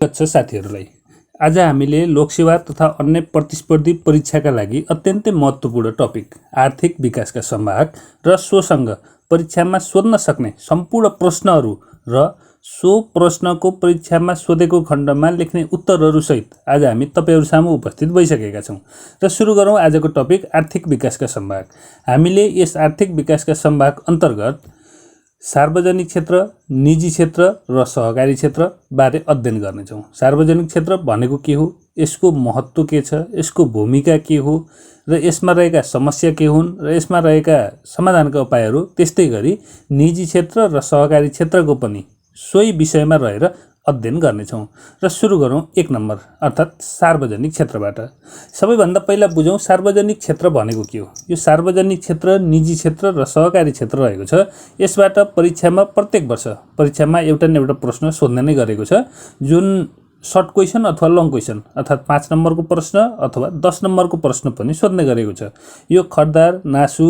छ साथीहरूलाई। आज हामीले लोकसेवा तथा अन्य प्रतिस्पर्धी परीक्षाका लागि अत्यन्तै महत्त्वपूर्ण टपिक आर्थिक विकासका संवाहक र सोसँग परीक्षामा सोध्न सक्ने सम्पूर्ण प्रश्नहरू र सो प्रश्नको परीक्षामा सोधेको खण्डमा लेख्ने उत्तरहरू सहित आज हामी तपाईहरु सामु उपस्थित भइसकेका छौं। र सुरु गरौँ आजको टपिक आर्थिक विकासका संवाहक। हामीले यस आर्थिक विकासका संवाहक अन्तर्गत सार्वजनिक क्षेत्र, निजी क्षेत्र र सहकारी क्षेत्र बारे अध्ययन गर्नेछौँ। सार्वजनिक क्षेत्र भनेको के हो, यसको महत्त्व के छ, यसको भूमिका के हो र यसमा रहेका समस्या के हुन् र यसमा रहेका समाधानका उपायहरू, त्यस्तै गरी निजी क्षेत्र र सहकारी क्षेत्रको पनि सोही विषयमा रहेर अध्ययन गर्नेछौँ। र सुरु गरौँ 1 नम्बर अर्थात् सार्वजनिक क्षेत्रबाट। सबैभन्दा पहिला बुझौँ सार्वजनिक क्षेत्र भनेको के हो। यो सार्वजनिक क्षेत्र, निजी क्षेत्र र सहकारी क्षेत्र रहेको छ। यसबाट परीक्षामा प्रत्येक वर्ष परीक्षामा एउटा न एउटा प्रश्न सोध्ने नै गरेको छ, जुन सर्ट क्वेसन अथवा लङ क्वेसन अर्थात् 5 नम्बरको प्रश्न अथवा 10 नम्बरको प्रश्न पनि सोध्ने गरेको छ। यो खर्दार, नासु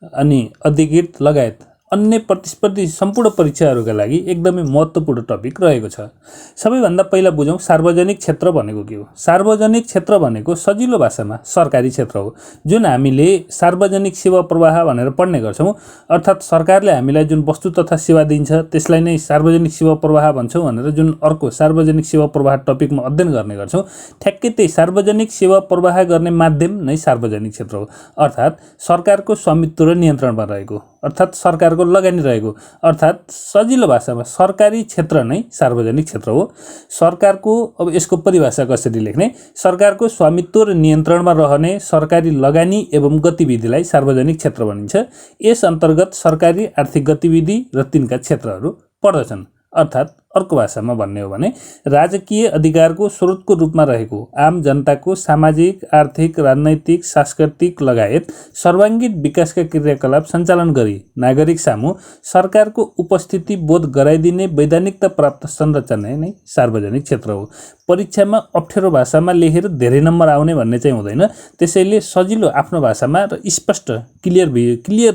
अनि अधिकृत लगायत अन्य प्रतिस्पर्धी सम्पूर्ण परीक्षाहरूका लागि एकदमै महत्त्वपूर्ण टपिक रहेको छ। सबैभन्दा पहिला बुझौँ सार्वजनिक क्षेत्र भनेको के हो। सार्वजनिक क्षेत्र भनेको सजिलो भाषामा सरकारी क्षेत्र हो, जुन हामीले सार्वजनिक सेवा प्रवाह भनेर पढ्ने गर्छौँ। अर्थात् सरकारले हामीलाई जुन वस्तु तथा सेवा दिन्छ त्यसलाई नै सार्वजनिक सेवा प्रवाह भन्छौँ भनेर जुन अर्को सार्वजनिक सेवा प्रवाह टपिकमा अध्ययन गर्ने गर्छौँ। ठ्याक्कै त्यही सार्वजनिक सेवा प्रवाह गर्ने माध्यम नै सार्वजनिक क्षेत्र हो। अर्थात् सरकारको स्वामित्व र नियन्त्रणमा रहेको, अर्थात् सरकारको लगानी रहेको, अर्थात् सजिलो भाषामा सरकारी क्षेत्र नै सार्वजनिक क्षेत्र हो। सरकारको अब यसको परिभाषा कसरी लेख्ने, सरकारको स्वामित्व र नियन्त्रणमा रहने सरकारी लगानी एवं गतिविधिलाई सार्वजनिक क्षेत्र भनिन्छ। यस अन्तर्गत सरकारी आर्थिक गतिविधि र तिनका क्षेत्रहरू पर्दछन्। अर्थात् अर्को भाषामा भन्ने हो भने राजकीय अधिकारको स्रोतको रूपमा रहेको आम जनताको सामाजिक, आर्थिक, राजनैतिक, सांस्कृतिक लगायत सर्वाङ्गीण विकासका क्रियाकलाप सञ्चालन गरी नागरिक सामु सरकारको उपस्थिति बोध गराइदिने वैधानिकता प्राप्त संरचना नै सार्वजनिक क्षेत्र हो। परीक्षामा अप्ठ्यारो भाषामा लेखेर धेरै नम्बर आउने भन्ने चाहिँ हुँदैन। त्यसैले सजिलो आफ्नो भाषामा र स्पष्ट क्लियर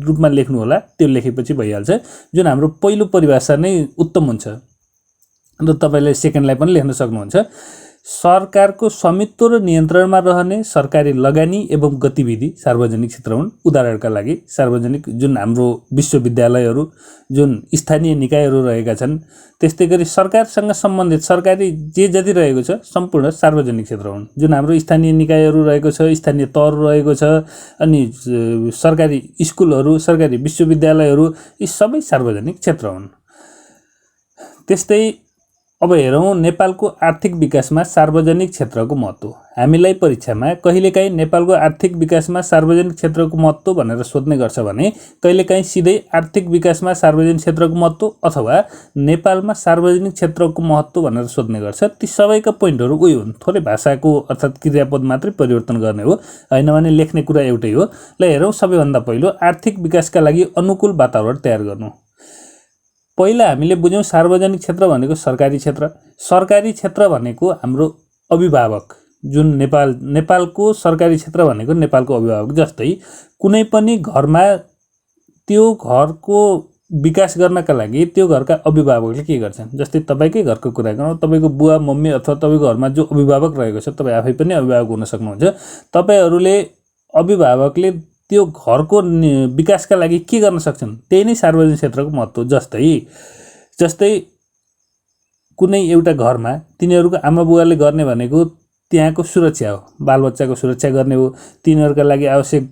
रूपमा लेख्नु होला। त्यो लेखेपछि भइहाल्छ। जुन हाम्रो पहिलो परिभाषा नै उत्तम हुन्छ र तपाईले सेकेन्डलाई पनि लेख्न सक्नुहुन्छ। सरकारको स्वामित्व र नियन्त्रणमा रहने सरकारी लगानी एवं गतिविधि सार्वजनिक क्षेत्र हुन्। उदाहरणका लागि सार्वजनिक जुन हाम्रो विश्वविद्यालयहरू, जुन स्थानीय निकायहरू रहेका छन्, त्यस्तै गरी सरकारसँग सम्बन्धित सरकारी जे जति रहेको छ सम्पूर्ण सार्वजनिक क्षेत्र हुन्। जुन हाम्रो स्थानीय निकायहरू रहेको छ, स्थानीय तहहरू रहेको छ, अनि सरकारी स्कुलहरू, सरकारी विश्वविद्यालयहरू, यी सबै सार्वजनिक क्षेत्र हुन्। त्यस्तै अब हेरौँ नेपालको आर्थिक विकासमा सार्वजनिक क्षेत्रको महत्त्व। हामीलाई परीक्षामा कहिलेकाहीँ नेपालको आर्थिक विकासमा सार्वजनिक क्षेत्रको महत्त्व भनेर सोध्ने गर्छ भने कहिलेकाहीँ सिधै आर्थिक विकासमा सार्वजनिक क्षेत्रको महत्त्व अथवा नेपालमा सार्वजनिक क्षेत्रको महत्त्व भनेर सोध्ने गर्छ। ती सबैका पोइन्टहरू उही हुन्, थोरै भाषाको अर्थात् क्रियापद मात्रै परिवर्तन गर्ने हो, हैन भने लेख्ने कुरा एउटै हो। ल हेरौँ सबैभन्दा पहिलो आर्थिक विकासका लागि अनुकूल वातावरण तयार गर्नु। पहिला हामीले बुझ्यौँ सार्वजनिक क्षेत्र भनेको सरकारी क्षेत्र। सरकारी क्षेत्र भनेको हाम्रो अभिभावक, जुन नेपालको सरकारी क्षेत्र भनेको नेपालको अभिभावक। जस्तै कुनै पनि घरमा त्यो घरको विकास गर्नका लागि त्यो घरका अभिभावकले के गर्छन्। जस्तै तपाईकै घरको कुरा गरौँ, तपाईको बुवा मम्मी अथवा तपाईको घरमा जो अभिभावक रहेको छ, तपाई आफै पनि अभिभावक हुन सक्नुहुन्छ। तपाईहरुले अभिभावकले त्यो घरको विकासका लागि के गर्न सक्छन्, त्यही नै सार्वजनिक क्षेत्रको महत्त्व। जस्तै कुनै एउटा घरमा तिनीहरूको आमा बुवाले गर्ने भनेको त्यहाँको सुरक्षा हो, बालबच्चाको सुरक्षा गर्ने हो, तिनीहरूका लागि आवश्यक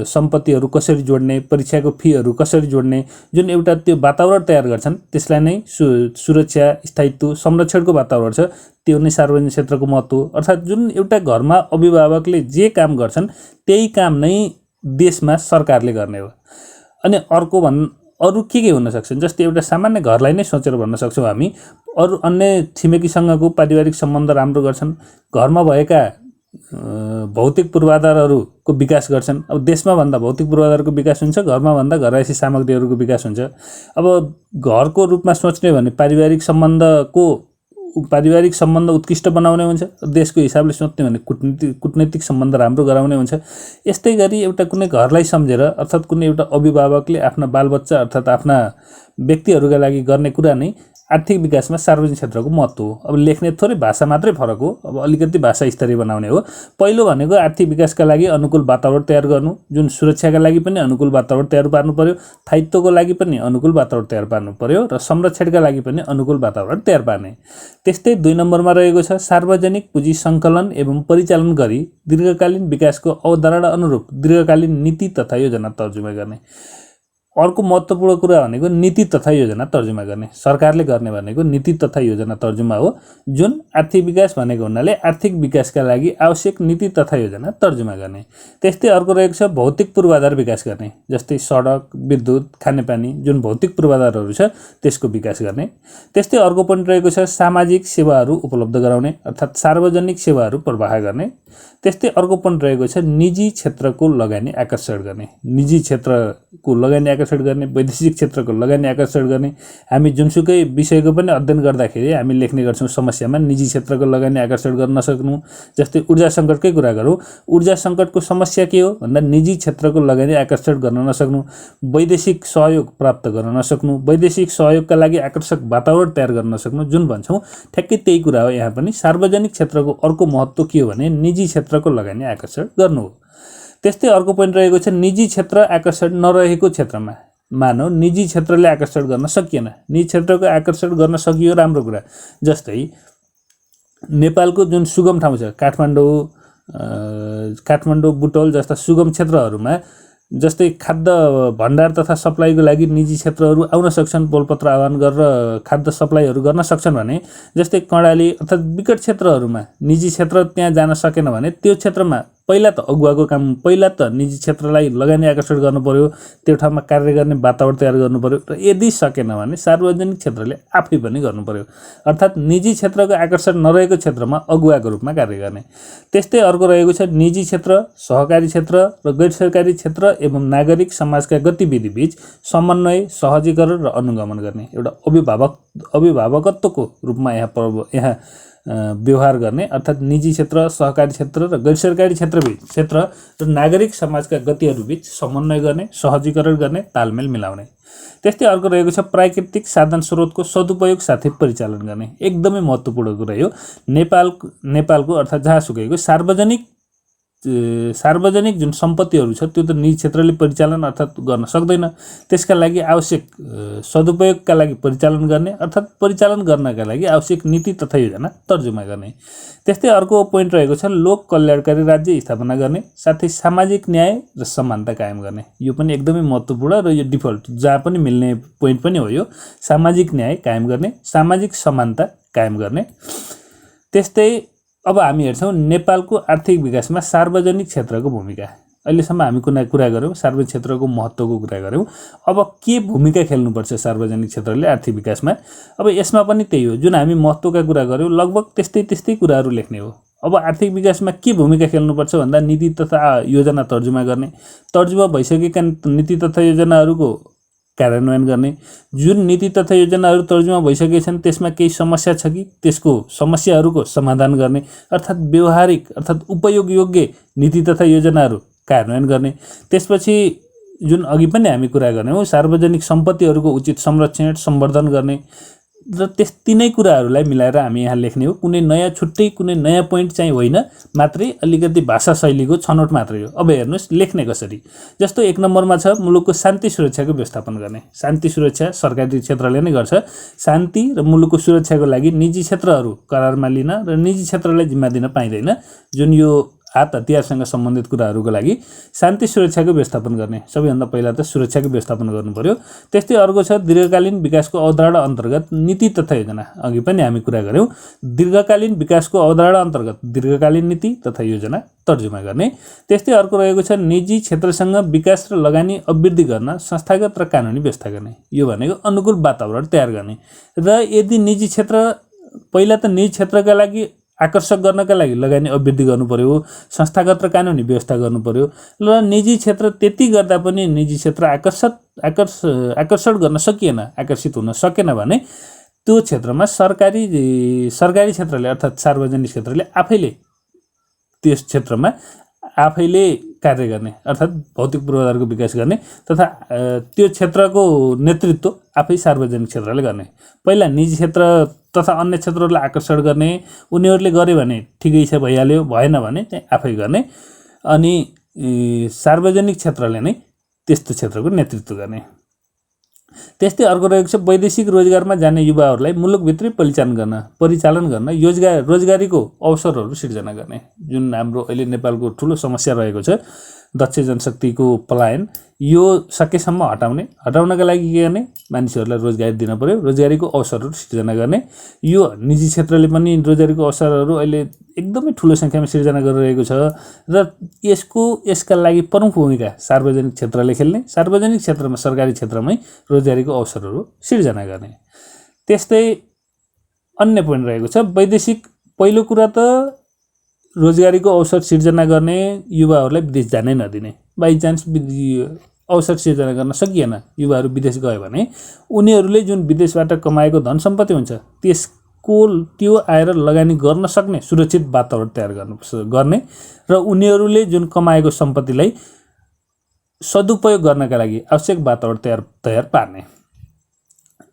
सम्पत्तिहरू कसरी जोड्ने, परीक्षाको फीहरू कसरी जोड्ने, जुन एउटा त्यो वातावरण तयार गर्छन् त्यसलाई नै सुरक्षा, स्थायित्व, संरक्षणको वातावरण छ। त्यो नै सार्वजनिक क्षेत्रको महत्त्व। अर्थात् जुन एउटा घरमा अभिभावकले जे काम गर्छन् त्यही काम नै देशमा सरकारले गर्ने हो। अनि अरु के हुन सक्छन्, जस्तै एउटा सामान्य घरलाई नै सोचेर भन्न सक्छौँ हामी, अरु अन्य छिमेकीसँगको पारिवारिक सम्बन्ध राम्रो गर्छन्, घरमा भएका भौतिक पूर्वाधारहरूको विकास गर्छन्। अब देशमा भन्दा भौतिक पूर्वाधारको विकास हुन्छ, घरमा भन्दा घरआसी सामग्रीहरूको विकास हुन्छ। अब घरको रूपमा सोच्ने भने पारिवारिक सम्बन्ध उत्कृष्ट बनाउने हुन्छ, देशको हिसाबले सोच्ने भने कूटनीतिक सम्बन्ध राम्रो गराउने हुन्छ। यस्तै गरी एउटा कुनै घरलाई सम्झेर अर्थात् कुनै एउटा अभिभावकले आफ्ना बालबच्चा अर्थात् आफ्ना व्यक्तिहरूका लागि गर्ने कुरा नै आर्थिक विकासमा सार्वजनिक क्षेत्रको महत्त्व हो। अब लेख्ने थोरै भाषा मात्रै फरक हो, अब अलिकति भाषा स्तरीय बनाउने हो। पहिलो भनेको आर्थिक विकासका लागि अनुकूल वातावरण तयार गर्नु, जुन सुरक्षाका लागि पनि अनुकूल वातावरण तयार पार्नु पर्यो, स्थायित्वको लागि पनि अनुकूल वातावरण तयार पार्नु पर्यो र संरक्षणका लागि पनि अनुकूल वातावरण तयार पार्ने। त्यस्तै 2 नम्बरमा रहेको छ सार्वजनिक पुँजी सङ्कलन एवं परिचालन गरी दीर्घकालीन विकासको अवधारणा अनुरूप दीर्घकालीन नीति तथा योजना तर्जुमा गर्ने। अर्को महत्त्वपूर्ण कुरा भनेको नीति तथा योजना तर्जुमा गर्ने। सरकारले गर्ने भनेको नीति तथा योजना तर्जुमा हो, जुन आर्थिक विकास भनेको हुनाले आर्थिक विकासका लागि आवश्यक नीति तथा योजना तर्जुमा गर्ने। त्यस्तै अर्को रहेको छ भौतिक पूर्वाधार विकास गर्ने, जस्तै सडक, विद्युत, खानेपानी जुन भौतिक पूर्वाधारहरू छ त्यसको विकास गर्ने। त्यस्तै अर्को पनि रहेको छ सामाजिक सेवाहरू उपलब्ध गराउने, अर्थात् सार्वजनिक सेवाहरू प्रवाह गर्ने। त्यस्तै अर्को पनि रहेको छ निजी क्षेत्रको लगानी आकर्षण गर्ने। निजी क्षेत्रको लगानी आकर्षण गर्ने, वैदेशिक क्षेत्रको लगानी आकर्षण गर्ने। हामी जुनसुकै विषयको पनि अध्ययन गर्दाखेरि हामी लेख्ने गर्छौँ समस्यामा निजी क्षेत्रको लगानी आकर्षण गर्न नसक्नु। जस्तै ऊर्जा सङ्कटकै कुरा गरौँ, ऊर्जा सङ्कटको समस्या के हो भन्दा निजी क्षेत्रको लगानी आकर्षण गर्न नसक्नु, वैदेशिक सहयोग प्राप्त गर्न नसक्नु, वैदेशिक सहयोगका लागि आकर्षक वातावरण तयार गर्न नसक्नु, जुन भन्छौँ ठ्याक्कै त्यही कुरा हो। यहाँ पनि सार्वजनिक क्षेत्रको अर्को महत्त्व के हो भने निजी क्षेत्रको लगानी आकर्षण गर्नु हो। त्यस्तै अर्को पोइन्ट रहेको छ निजी क्षेत्र आकर्षण नरहेको क्षेत्रमा, मानव निजी क्षेत्रले आकर्षण गर्न सकिएन, निजी क्षेत्रको आकर्षण गर्न सकियो राम्रो कुरा। जस्तै नेपालको जुन सुगम ठाउँ छ काठमाडौँ बुटोल जस्ता सुगम क्षेत्रहरूमा जस्तै खाद्य भण्डार तथा सप्लाईको लागि निजी क्षेत्रहरू आउन सक्छन्, बोलपत्र आह्वान गरेर खाद्य सप्लाईहरू गर्न सक्छन् भने जस्तै कर्णाली अर्थात् विकट क्षेत्रहरूमा निजी क्षेत्र त्यहाँ जान सकेन भने त्यो क्षेत्रमा पहिला त अगुवाको काम, पहिला त निजी क्षेत्रलाई लगानी आकर्षण गर्नु पर्यो, त्यो ठाउँमा कार्य गर्ने वातावरण तयार गर्नु पर्यो र यदि सकेन भने सार्वजनिक क्षेत्रले आफै पनि गर्नु पर्यो, अर्थात् निजी क्षेत्रको आकर्षण नरहेको क्षेत्रमा अगुवाको रूपमा कार्य गर्ने। त्यस्तै अर्को रहेको छ निजी क्षेत्र, सहकारी क्षेत्र र गैर सरकारी क्षेत्र एवं नागरिक समाजका गतिविधि बीच समन्वय, सहजीकरण र अनुगमन गर्ने। एउटा अभिभावकत्वको रूपमा यहाँ व्यवहार गर्ने, अर्थात् निजी क्षेत्र, सहकारी क्षेत्र र गैर सरकारी क्षेत्र र नागरिक समाजका गतिहरूबीच समन्वय गर्ने, सहजीकरण गर्ने, तालमेल मिलाउने। त्यस्तै अर्को रहेको छ प्राकृतिक साधन स्रोतको सदुपयोग साथै परिचालन गर्ने। एकदमै महत्त्वपूर्ण कुरा हो। नेपालको अर्थात् जहाँसुकैको सार्वजनिक जुन सम्पत्तिहरू छ त्यो त निजी क्षेत्रले परिचालन अर्थात् गर्न सक्दैन। त्यसका लागि आवश्यक सदुपयोगका लागि परिचालन गर्ने, अर्थात् परिचालन गर्नका लागि आवश्यक नीति तथा योजना तर्जुमा गर्ने। त्यस्तै अर्को पोइन्ट रहेको छ लोक कल्याणकारी राज्य स्थापना गर्ने, साथै सामाजिक न्याय र समानता कायम गर्ने। यो पनि एकदमै महत्त्वपूर्ण र यो डिफल्ट जहाँ पनि मिल्ने पोइन्ट पनि हो। यो सामाजिक न्याय कायम गर्ने, सामाजिक समानता कायम गर्ने। त्यस्तै अब हामी हेर्छौँ नेपालको आर्थिक विकासमा सार्वजनिक क्षेत्रको भूमिका। अहिलेसम्म हामी कुरा गऱ्यौँ, सार्वजनिक क्षेत्रको महत्त्वको कुरा गऱ्यौँ। अब के भूमिका खेल्नुपर्छ सार्वजनिक क्षेत्रले आर्थिक विकासमा? अब यसमा पनि त्यही हो, जुन हामी महत्त्वका कुरा गऱ्यौँ लगभग त्यस्तै कुराहरू लेख्ने हो। अब आर्थिक विकासमा के भूमिका खेल्नुपर्छ भन्दा नीति तथा योजना तर्जुमा गर्ने, तर्जुमा भइसकेका नीति तथा योजनाहरूको कार्यान्वयन गर्ने। जुन नीति तथा योजनाहरू तर्जुमा भइसकेका छन् त्यसमा केही समस्या छ कि त्यसको समस्याहरूको समाधान गर्ने, अर्थात् व्यवहारिक अर्थात् उपयोगयोग्य नीति तथा योजनाहरू कार्यान्वयन गर्ने। त्यसपछि जुन अघि पनि हामी कुरा गर्यौँ सार्वजनिक सम्पत्तिहरूको उचित संरक्षण सम्वर्धन गर्ने र तिनै कुराहरूलाई मिलाएर हामी यहाँ लेख्ने हो। कुनै नयाँ पोइन्ट चाहिँ होइन, मात्रै अलिकति भाषा शैलीको छनौट मात्रै हो। अब हेर्नुहोस् लेख्ने कसरी। जस्तो 1 नम्बरमा छ मुलुकको शान्ति सुरक्षाको व्यवस्थापन गर्ने। शान्ति सुरक्षा सरकारी क्षेत्रले नै गर्छ। शान्ति र मुलुकको सुरक्षाको लागि निजी क्षेत्रहरू करारमा लिन र निजी क्षेत्रलाई जिम्मा दिन पाइँदैन। जुन यो हात हतियारसँग सम्बन्धित कुराहरूको लागि शान्ति सुरक्षाको व्यवस्थापन गर्ने। सबैभन्दा पहिला त सुरक्षाको व्यवस्थापन गर्नु पर्यो। त्यस्तै अर्को छ दीर्घकालीन विकासको अवधारणा अन्तर्गत नीति तथा योजना। अघि पनि हामी कुरा गऱ्यौँ, दीर्घकालीन विकासको अवधारणा अन्तर्गत दीर्घकालीन नीति तथा योजना तर्जुमा गर्ने। त्यस्तै अर्को रहेको छ निजी क्षेत्रसँग विकास र लगानी अभिवृद्धि गर्न संस्थागत र कानुनी व्यवस्था गर्ने। यो भनेको अनुकूल वातावरण तयार गर्ने। र यदि निजी क्षेत्र पहिला त निजी क्षेत्रका लागि आकर्षक गर्नका लागि लगानी अभिवृद्धि गर्नु पर्यो, संस्थागत र कानुनी व्यवस्था गर्नु पर्यो। र निजी क्षेत्र त्यति गर्दा पनि निजी क्षेत्र आकर्षण गर्न सकिएन, आकर्षित हुन सकेन भने त्यो क्षेत्रमा सरकारी क्षेत्रले अर्थात् सार्वजनिक क्षेत्रले आफैले त्यस क्षेत्रमा आफैले कार्य गर्ने अर्थात् भौतिक पूर्वाधारको विकास गर्ने तथा त्यो क्षेत्रको नेतृत्व आफै सार्वजनिक क्षेत्रले गर्ने। पहिला निजी क्षेत्र तथा अन्य क्षेत्रहरूलाई आकर्षण गर्ने, उनीहरूले गरे भने ठिकै छ भइहाल्यो, भएन भने चाहिँ आफै गर्ने, अनि सार्वजनिक क्षेत्रले नै त्यस्तो क्षेत्रको नेतृत्व गर्ने। त्यस्तै अर्को रहेको छ वैदेशिक रोजगारमा जाने युवाहरूलाई मुलुकभित्रै परिचालन गर्न रोजगारीको अवसरहरू सिर्जना गर्ने। जुन हाम्रो अहिले नेपालको ठुलो समस्या रहेको छ दक्ष जनशक्तिको पलायन, यो सकेसम्म हटाउनका लागि के गर्ने, मानिसहरूलाई रोजगारी दिन पर्यो, रोजगारीको अवसरहरू सिर्जना गर्ने। यो निजी क्षेत्रले पनि रोजगारीको अवसरहरू अहिले एकदमै ठुलो सङ्ख्यामा सिर्जना गरिरहेको छ र यसका लागि प्रमुख भूमिका सार्वजनिक क्षेत्रले खेल्ने, सार्वजनिक क्षेत्रमा सरकारी क्षेत्रमै रोजगारीको अवसरहरू सिर्जना गर्ने। त्यस्तै अन्य पोइन्ट रहेको छ वैदेशिक, पहिलो कुरा त रोजगारीको अवसर सिर्जना गर्ने युवाहरूलाई विदेश जानै नदिने। बाइचान्स अवसर सिर्जना गर्न सकिएन, युवाहरू विदेश गयो भने उनीहरूले जुन विदेशबाट कमाएको धन सम्पत्ति हुन्छ त्यो आएर लगानी गर्न सक्ने सुरक्षित वातावरण तयार गर्ने र उनीहरूले जुन कमाएको सम्पत्तिलाई सदुपयोग गर्नका लागि आवश्यक वातावरण तयार पार्ने।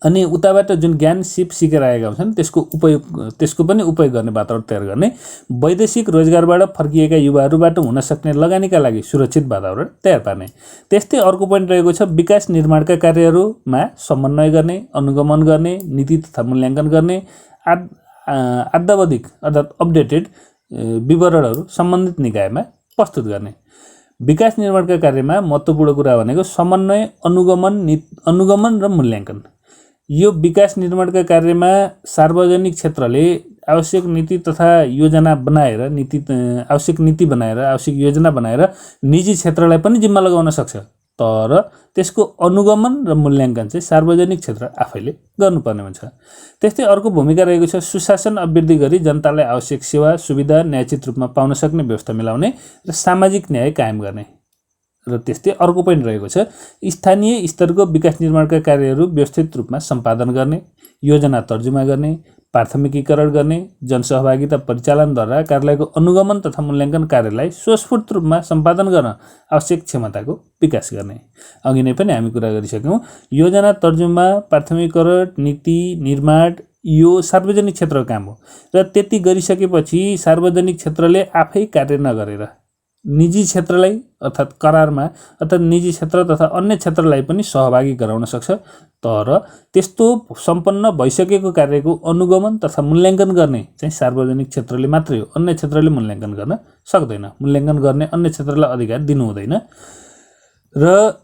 अनि उताबाट जुन ज्ञान सिकेर आएका हुन्छन् त्यसको पनि उपयोग गर्ने वातावरण तयार गर्ने। वैदेशिक रोजगारबाट फर्किएका युवाहरूबाट हुन सक्ने लगानीका लागि सुरक्षित वातावरण तयार पार्ने। त्यस्तै अर्को पोइन्ट रहेको छ विकास निर्माणका कार्यहरूमा समन्वय गर्ने, अनुगमन गर्ने, नीति तथा मूल्याङ्कन गर्ने, अद्यावधिक अर्थात् अपडेटेड विवरणहरू सम्बन्धित निकायमा प्रस्तुत गर्ने। विकास निर्माणका कार्यमा महत्त्वपूर्ण कुरा भनेको समन्वय, अनुगमन र मूल्याङ्कन। यो विकास निर्माणका कार्यमा सार्वजनिक क्षेत्रले आवश्यक नीति तथा योजना बनाएर आवश्यक योजना बनाएर निजी क्षेत्रलाई पनि जिम्मा लगाउन सक्छ, तर त्यसको अनुगमन र मूल्याङ्कन चाहिँ सार्वजनिक क्षेत्र आफैले गर्नुपर्ने हुन्छ। त्यस्तै अर्को भूमिका रहेको छ सुशासन अभिवृद्धि गरी जनतालाई आवश्यक सेवा सुविधा न्यायोचित रूपमा पाउन सक्ने व्यवस्था मिलाउने र सामाजिक न्याय कायम गर्ने। र त्यस्तै अर्को पोइन्ट रहेको छ स्थानीय स्तरको विकास निर्माणका कार्यहरू व्यवस्थित रूपमा सम्पादन गर्ने, योजना तर्जुमा गर्ने, प्राथमिकीकरण गर्ने, जनसहभागिता परिचालनद्वारा कार्यालयको अनुगमन तथा मूल्याङ्कन कार्यलाई स्वस्फूर्त रूपमा सम्पादन गर्न आवश्यक क्षमताको विकास गर्ने। अघि नै पनि हामी कुरा गरिसक्यौँ, योजना तर्जुमा, प्राथमिकीकरण, नीति निर्माण यो सार्वजनिक क्षेत्रको काम हो र त्यति गरिसकेपछि सार्वजनिक क्षेत्रले आफै कार्य नगरेर निजी क्षेत्रलाई अर्थात् करारमा अर्थात् निजी क्षेत्र तथा अन्य क्षेत्रलाई पनि सहभागी गराउन सक्छ, तर त्यस्तो सम्पन्न भइसकेको कार्यको अनुगमन तथा मूल्याङ्कन गर्ने चाहिँ सार्वजनिक क्षेत्रले मात्रै हो, अन्य क्षेत्रले मूल्याङ्कन गर्न सक्दैन। मूल्याङ्कन गर्ने अन्य क्षेत्रलाई अधिकार दिनु हुँदैन। र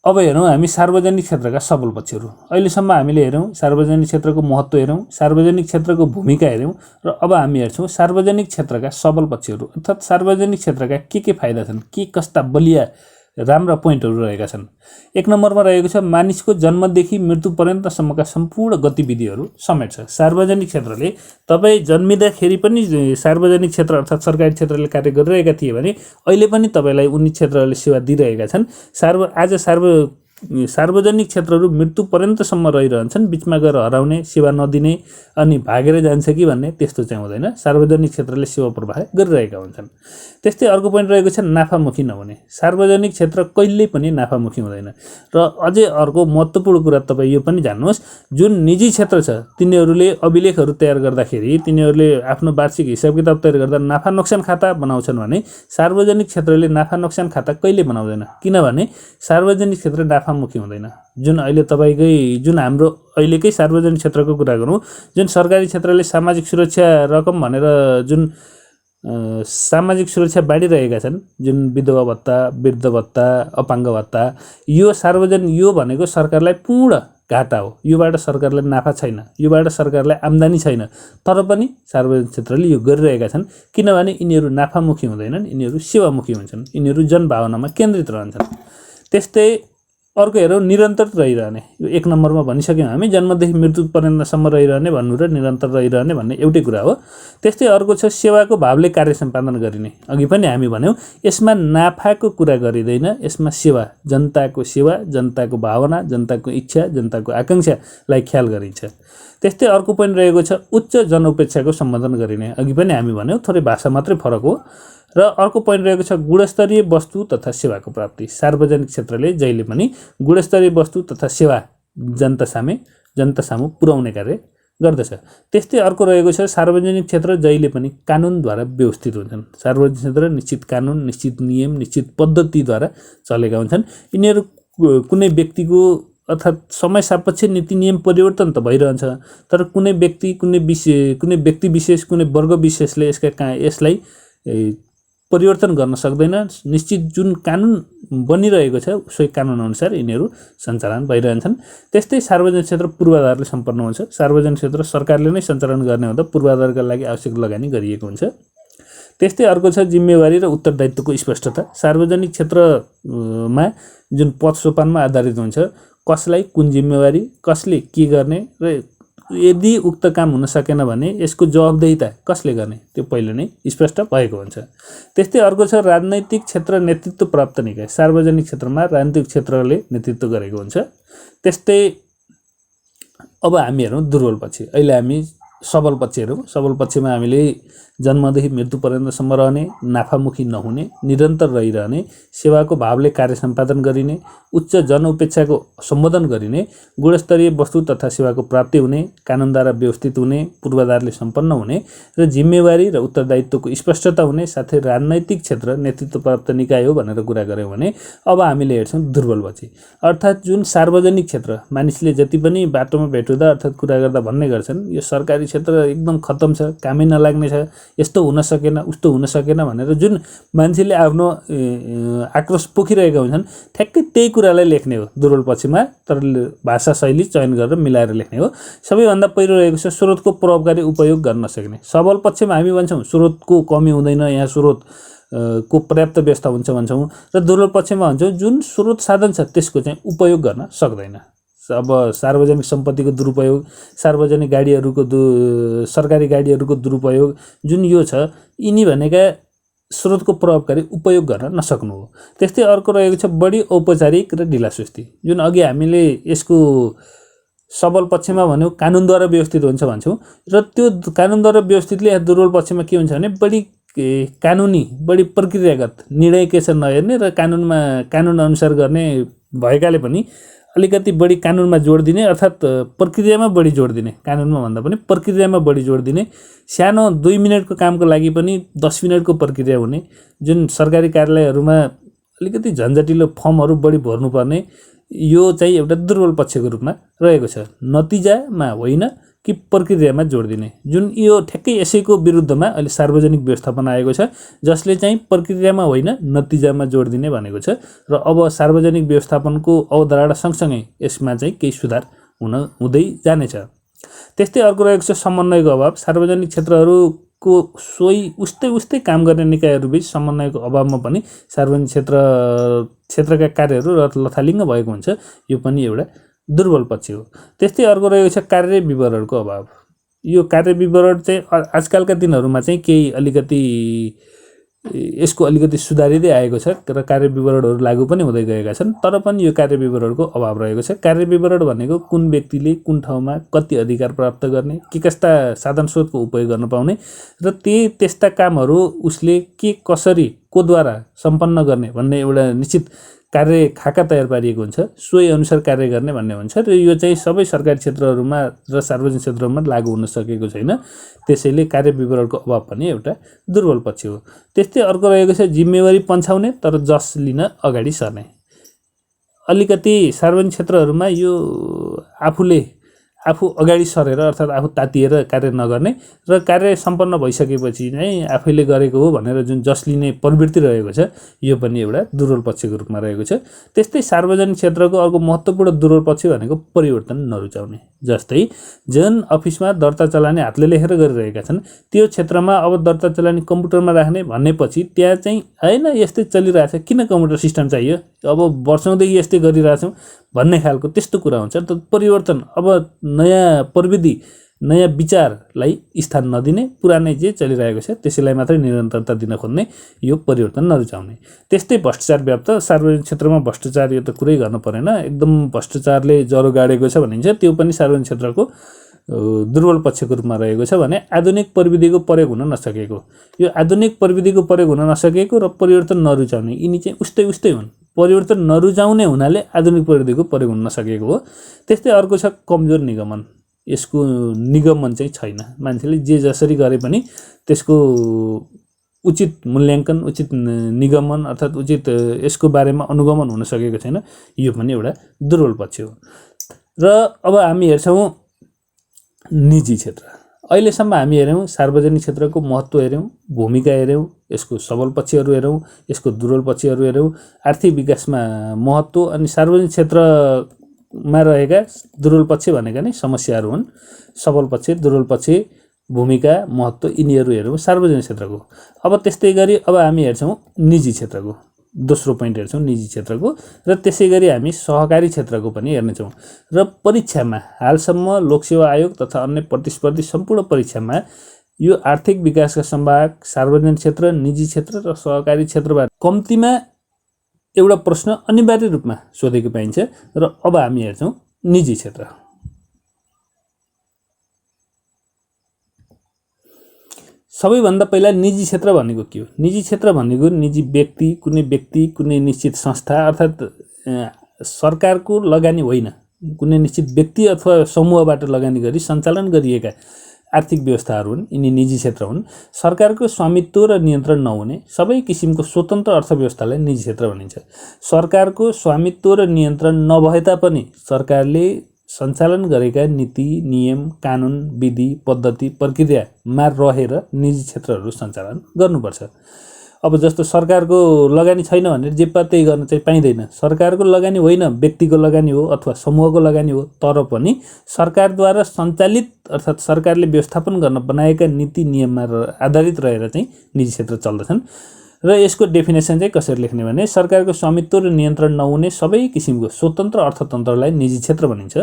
अब हेरौँ हामी सार्वजनिक क्षेत्रका सबल पक्षहरू। अहिलेसम्म हामीले हेऱ्यौँ सार्वजनिक क्षेत्रको महत्त्व, हेऱ्यौँ सार्वजनिक क्षेत्रको भूमिका, हेऱ्यौँ र अब हामी हेर्छौँ सार्वजनिक क्षेत्रका सबल पक्षहरू अर्थात् सार्वजनिक क्षेत्रका के फाइदा छन्, के कस्ता बलिया राम्रा पोइन्टहरू रहेका छन्। एक नम्बरमा रहेको छ मानिसको जन्मदेखि मृत्यु पर्यन्तसम्मका सम्पूर्ण गतिविधिहरू समेट्छ। सार्वजनिक क्षेत्रले तपाईँ जन्मिँदाखेरि पनि सार्वजनिक क्षेत्र अर्थात् सरकारी क्षेत्रले कार्य गरिरहेका थिए भने अहिले पनि तपाईँलाई उनी क्षेत्रहरूले सेवा दिइरहेका छन्। सार्वजनिक क्षेत्रहरू मृत्यु पर्यन्तसम्म रहिरहन्छन्, बिचमा गएर हराउने, सेवा नदिने अनि भागेर जान्छ कि भन्ने त्यस्तो चाहिँ हुँदैन। सार्वजनिक क्षेत्रले सेवा प्रवाह गरिरहेका हुन्छन्। त्यस्तै अर्को पोइन्ट रहेको छ नाफामुखी नहुने। सार्वजनिक क्षेत्र कहिल्यै पनि नाफामुखी हुँदैन। र अझै अर्को महत्त्वपूर्ण कुरा तपाईँ यो पनि जान्नुहोस्, जुन निजी क्षेत्र छ तिनीहरूले अभिलेखहरू तयार गर्दाखेरि तिनीहरूले आफ्नो वार्षिक हिसाब किताब तयार गर्दा नाफा नोक्सान खाता बनाउँछन् भने सार्वजनिक क्षेत्रले नाफा नोक्सान खाता कहिले बनाउँदैन, किनभने सार्वजनिक क्षेत्र नाफामुखी हुँदैन। जुन अहिले जुन हाम्रो अहिलेकै सार्वजनिक क्षेत्रको कुरा गरौँ, जुन सरकारी क्षेत्रले सामाजिक सुरक्षा रकम भनेर जुन सामाजिक सुरक्षा बाँडिरहेका छन्, जुन विधवा भत्ता, वृद्ध भत्ता, अपाङ्ग भत्ता, यो भनेको सरकारलाई पूर्ण घाटा हो। योबाट सरकारलाई नाफा छैन, योबाट सरकारलाई आम्दानी छैन, तर पनि सार्वजनिक क्षेत्रले यो गरिरहेका छन् किनभने यिनीहरू नाफामुखी हुँदैनन्, यिनीहरू सेवामुखी हुन्छन्, यिनीहरू जनभावनामा केन्द्रित रहन्छन्। त्यस्तै अर्को हेरौँ निरन्तर रहिरहने। यो एक नम्बरमा भनिसक्यौँ हामी, जन्मदेखि मृत्यु पर्यन्तसम्म रहिरहने भन्नु र निरन्तर रहिरहने भन्ने एउटै कुरा हो। त्यस्तै अर्को छ सेवाको भावले कार्य सम्पादन गरिने। अघि पनि हामी भन्यौँ यसमा नाफाको कुरा गरिँदैन, यसमा सेवा, जनताको भावना, जनताको इच्छा, जनताको आकाङ्क्षालाई ख्याल गरिन्छ। त्यस्तै अर्को पोइन्ट रहेको छ उच्च जनउपेक्षाको सम्बोधन गरिने। अघि पनि हामी भन्यौँ थोरै भाषा मात्रै फरक हो र अर्को पोइन्ट रहेको छ गुणस्तरीय वस्तु तथा सेवाको प्राप्ति। सार्वजनिक क्षेत्रले जहिले पनि गुणस्तरीय वस्तु तथा सेवा जनता सामु पुर्याउने कार्य गर्दछ। त्यस्तै अर्को रहेको छ सार्वजनिक क्षेत्र जहिले पनि कानुनद्वारा व्यवस्थित हुन्छन्। सार्वजनिक क्षेत्र निश्चित कानुन, निश्चित नियम, निश्चित पद्धतिद्वारा चलेका हुन्छन्। यिनीहरू कुनै व्यक्तिको अर्थात् समय सापेक्ष नीति नियम परिवर्तन त भइरहन्छ, तर कुनै व्यक्ति व्यक्ति विशेष कुनै वर्ग विशेषले यसलाई परिवर्तन गर्न सक्दैन। निश्चित जुन कानुन बनिरहेको छ सोही कानुन अनुसार यिनीहरू सञ्चालन भइरहन्छन्। त्यस्तै सार्वजनिक क्षेत्र पूर्वाधारले सम्पन्न हुन्छ। सार्वजनिक क्षेत्र सरकारले नै सञ्चालन गर्ने हुँदा पूर्वाधारका लागि आवश्यक लगानी गरिएको हुन्छ। त्यस्तै अर्को छ जिम्मेवारी र उत्तरदायित्वको स्पष्टता। सार्वजनिक क्षेत्रमा जुन पद सोपानमा आधारित हुन्छ, कसलाई कुन जिम्मेवारी, कसले के गर्ने र यदि उक्त काम हुन सकेन भने यसको जवाबदेहिता कसले गर्ने त्यो पहिले नै स्पष्ट भएको हुन्छ। त्यस्तै अर्को छ राजनैतिक क्षेत्र नेतृत्व प्राप्त निकाय। सार्वजनिक क्षेत्रमा राजनीतिक क्षेत्रले नेतृत्व गरेको हुन्छ। त्यस्तै अब हामी हेरौँ दुर्बल पक्ष। अहिले हामी सबल पक्ष हेरौँ। सबल पक्षमा हामीले जन्मदेखि मृत्यु पर्यन्तसम्म रहने, नाफामुखी नहुने, निरन्तर रहिरहने, सेवाको भावले कार्य सम्पादन गरिने, उच्च जनउपेक्षाको सम्बोधन गरिने, गुणस्तरीय वस्तु तथा सेवाको प्राप्ति हुने, कानुनद्वारा व्यवस्थित हुने, पूर्वाधारले सम्पन्न हुने र जिम्मेवारी र उत्तरदायित्वको स्पष्टता हुने, साथै राजनैतिक क्षेत्र नेतृत्व प्राप्त निकाय हो भनेर कुरा गऱ्यौँ भने अब हामीले हेर्छौँ दुर्बल पक्ष। अर्थात् जुन सार्वजनिक क्षेत्र मानिसले जति पनि बाटोमा भेट्दा अर्थात् कुरा गर्दा भन्ने गर्छन् यो सरकारी क्षेत्र एकदम खत्तम छ, कामै नलाग्ने छ, यस्तो हुन सकेन, उस्तो हुन सकेन भनेर जुन मान्छेले आफ्नो आक्रोश पोखिरहेका हुन्छन् ठ्याक्कै त्यही कुरालाई लेख्ने हो दुर्बल पक्षमा, तर भाषा शैली चयन गरेर मिलाएर लेख्ने हो। सबैभन्दा पहिलो रहेको छ स्रोतको प्रभावकारी उपयोग गर्न नसक्ने। सबल पक्षमा हामी भन्छौँ स्रोतको कमी हुँदैन, यहाँ स्रोत को पर्याप्त व्यवस्था हुन्छ भन्छौँ, र दुर्बल पक्षमा भन्छौँ जुन स्रोत साधन छ त्यसको चाहिँ उपयोग गर्न सक्दैन। अब सार्वजनिक सम्पत्तिको दुरुपयोग, सार्वजनिक गाडीहरूको सरकारी गाडीहरूको दुरुपयोग जुन यो छ, यिनी भनेका स्रोतको प्रभावकारी उपयोग गर्न नसक्नु हो। त्यस्तै अर्को रहेको छ बढी औपचारिक र ढिलासुस्ती। जुन अघि हामीले यसको सबल पक्षमा भन्यौँ कानुनद्वारा व्यवस्थित हुन्छ भन्छौँ, र त्यो कानुनद्वारा व्यवस्थितले यहाँ दुर्बल पक्षमा के हुन्छ भने बढी कानुनी, बढी प्रक्रियागत निर्णय के छ नहेर्ने र कानुन अनुसार गर्ने भएकाले पनि अलिकति बढी कानुनमा जोड दिने, अर्थात् प्रक्रियामा बढी जोड दिने, कानुनमा भन्दा पनि प्रक्रियामा बढी जोड दिने। सानो 2 मिनटको कामको लागि पनि 10 मिनटको प्रक्रिया हुने, जुन सरकारी कार्यालयहरूमा अलिकति झन्झटिलो फर्महरू बढी भर्नुपर्ने, यो चाहिँ एउटा दुर्बल पक्षको रूपमा रहेको छ। नतिजामा होइन कि प्रक्रियामा जोड दिने, जुन यो ठ्याक्कै यसैको विरुद्धमा अहिले सार्वजनिक व्यवस्थापन आएको छ, जसले चाहिँ प्रक्रियामा होइन नतिजामा जोड दिने भनेको छ। र अब सार्वजनिक व्यवस्थापनको अवधारणा सँगसँगै यसमा चाहिँ केही सुधार हुँदै जानेछ। त्यस्तै अर्को रहेको छ समन्वयको अभाव। सार्वजनिक क्षेत्रहरूको उस्तै काम गर्ने निकायहरूबीच समन्वयको अभावमा पनि सार्वजनिक क्षेत्रका कार्यहरू लथालिङ्ग भएको हुन्छ। यो पनि एउटा दुर्बल पक्ष हो। त्यस्तै अर्को रहेको छ कार्य विवरणको अभाव। यो कार्य विवरण चाहिँ आजकलका दिनहरूमा चाहिँ केही अलिकति यसको अलिकति सुधारिँदै आएको छ र कार्य विवरणहरू लागू पनि हुँदै गएका छन्, तर पनि यो कार्य विवरणको अभाव रहेको छ। कार्य विवरण भनेको कुन व्यक्तिले कुन ठाउँमा कति अधिकार प्राप्त गर्ने, के कस्ता साधन स्रोतको उपयोग गर्न पाउने र त्यस्ता कामहरू उसले के कसरी कोद्वारा सम्पन्न गर्ने भन्ने एउटा निश्चित कार्य खाका तयार पारिएको हुन्छ, सोही अनुसार कार्य गर्ने भन्ने हुन्छ। र यो चाहिँ सबै सरकारी क्षेत्रहरूमा र सार्वजनिक क्षेत्रहरूमा लागू हुन सकेको छैन, त्यसैले कार्य विवरणको अभाव पनि एउटा दुर्बल पक्ष हो। त्यस्तै अर्को रहेको छ जिम्मेवारी पन्छाउने तर जस लिन अगाडि सर्ने। अलिकति सार्वजनिक क्षेत्रहरूमा यो आफू अगाडि सरेर अर्थात् आफू तातिएर कार्य नगर्ने र कार्य सम्पन्न भइसकेपछि नै आफैले गरेको हो भनेर जुन जस लिने प्रवृत्ति रहेको छ, यो पनि एउटा दुर्बल पक्षको रूपमा रहेको छ। त्यस्तै सार्वजनिक क्षेत्रको अर्को महत्त्वपूर्ण दुर्बल पक्ष भनेको परिवर्तन नरुचाउने। जस्तै जुन अफिसमा दर्ता चलानी हातले लेखेर गरिरहेका छन्, त्यो क्षेत्रमा अब दर्ता चलानी कम्प्युटरमा राख्ने भनेपछि त्यहाँ चाहिँ हैन यस्तै चलिरहेछ, किन कम्प्युटर सिस्टम चाहियो, अब वर्षौँदेखि यस्तै गरिरहेछौँ भन्ने खालको त्यस्तो कुरा हुन्छ। त परिवर्तन, अब नयाँ प्रविधि नयाँ विचारलाई स्थान नदिने, पुरानै जे चलिरहेको छ त्यसैलाई मात्रै निरन्तरता दिन खोज्ने, यो परिवर्तन नरुचाउने। त्यस्तै भ्रष्टाचार व्याप्त। सार्वजनिक क्षेत्रमा भ्रष्टाचार यो त कुरै गर्नु परेन, एकदम भ्रष्टाचारले जरो गाडेको छ भनिन्छ, त्यो पनि सार्वजनिक क्षेत्रको दुर्बल पक्षको रूपमा रहेको छ भने आधुनिक प्रविधिको प्रयोग हुन नसकेको। यो आधुनिक प्रविधिको प्रयोग हुन नसकेको र परिवर्तन नरुचाउने यिनी चाहिँ उस्तै हुन्। परिवर्तन नरुचाउने हुनाले आधुनिक प्रविधिको प्रयोग हुन नसकेको हो। त्यस्तै अर्को छ कमजोर निगमन। यसको निगमन चाहिँ छैन। मान्छेले जे जसरी गरे पनि त्यसको उचित मूल्याङ्कन, उचित निगमन अर्थात् उचित यसको बारेमा अनुगमन हुन सकेको छैन। यो पनि एउटा दुर्बल पक्ष हो। र अब हामी हेर्छौँ निजी क्षेत्र। अहिलेसम्म हामी हेऱ्यौँ सार्वजनिक क्षेत्रको महत्त्व हेऱ्यौँ, भूमिका हेऱ्यौँ, यसको सबल पक्षहरू हेऱ्यौँ, यसको दुर्बल पक्षहरू हेऱ्यौँ, आर्थिक विकासमा महत्त्व अनि सार्वजनिक क्षेत्रमा रहेका दुर्बल पक्ष भनेका नै समस्याहरू हुन्। सबल पक्ष, दुर्बल पक्ष, भूमिका, महत्त्व यिनीहरू हेरौँ सार्वजनिक क्षेत्रको। अब त्यस्तै गरी अब हामी हेर्छौँ निजी क्षेत्रको। दोस्रो पोइन्ट हेर्छौँ निजी क्षेत्रको र त्यसै गरी हामी सहकारी क्षेत्रको पनि हेर्नेछौँ। र परीक्षामा हालसम्म लोकसेवा आयोग तथा अन्य प्रतिस्पर्धी सम्पूर्ण परीक्षामा यो आर्थिक विकासका सम्भाग सार्वजनिक क्षेत्र, निजी क्षेत्र र सहकारी क्षेत्रबाट कम्तीमा एउटा प्रश्न अनिवार्य रूपमा सोधेको पाइन्छ। र अब हामी हेर्छौँ निजी क्षेत्र। सबैभन्दा पहिला निजी क्षेत्र भनेको के हो? निजी क्षेत्र भनेको निजी व्यक्ति, कुनै निश्चित संस्था अर्थात् सरकारको लगानी होइन, कुनै निश्चित व्यक्ति अथवा समूहबाट लगानी गरी सञ्चालन गरिएका आर्थिक व्यवस्थाहरू हुन्। यिनी निजी क्षेत्र हुन्। सरकारको स्वामित्व र नियन्त्रण नहुने सबै किसिमको स्वतन्त्र अर्थव्यवस्थालाई निजी क्षेत्र भनिन्छ। सरकारको स्वामित्व र नियन्त्रण नभए तापनि सरकारले सञ्चालन गरेका नीति, नियम, कानुन, विधि, पद्धति, प्रक्रियामा रहेर निजी क्षेत्रहरू सञ्चालन गर्नुपर्छ। अब जस्तो सरकारको लगानी छैन भनेर जे पाए त्यही गर्न चाहिँ पाइँदैन। सरकारको लगानी होइन, व्यक्तिको लगानी हो अथवा समूहको लगानी हो, तर पनि सरकारद्वारा सञ्चालित अर्थात् सरकारले व्यवस्थापन गर्न बनाएका नीति नियममा आधारित रहेर चाहिँ निजी क्षेत्र चल्दछन्। र यसको डेफिनेसन चाहिँ कसरी लेख्ने भने सरकारको स्वामित्व र नियन्त्रण नहुने सबै किसिमको स्वतन्त्र अर्थतन्त्रलाई निजी क्षेत्र भनिन्छ।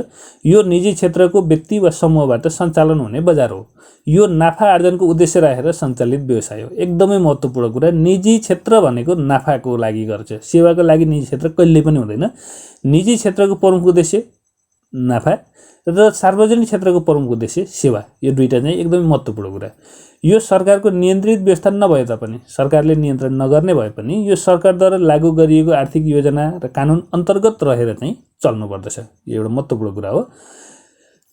यो निजी क्षेत्रको व्यक्ति वा समूहबाट सञ्चालन हुने बजार हो। यो नाफा आर्जनको उद्देश्य राखेर सञ्चालित व्यवसाय हो। एकदमै महत्त्वपूर्ण कुरा, निजी क्षेत्र भनेको नाफाको लागि गर्छ, सेवाको लागि निजी क्षेत्र कहिल्यै पनि हुँदैन। निजी क्षेत्रको प्रमुख उद्देश्य नाफा र सार्वजनिक क्षेत्रको प्रमुख उद्देश्य सेवा। यो दुईटा चाहिँ एकदमै महत्त्वपूर्ण कुरा। यो सरकारको नियन्त्रित व्यवस्था नभए तापनि, सरकारले नियन्त्रण नगर्ने भए पनि यो सरकारद्वारा लागू गरिएको आर्थिक योजना र कानुन अन्तर्गत रहेर चाहिँ चल्नुपर्दछ। यो एउटा महत्त्वपूर्ण कुरा हो।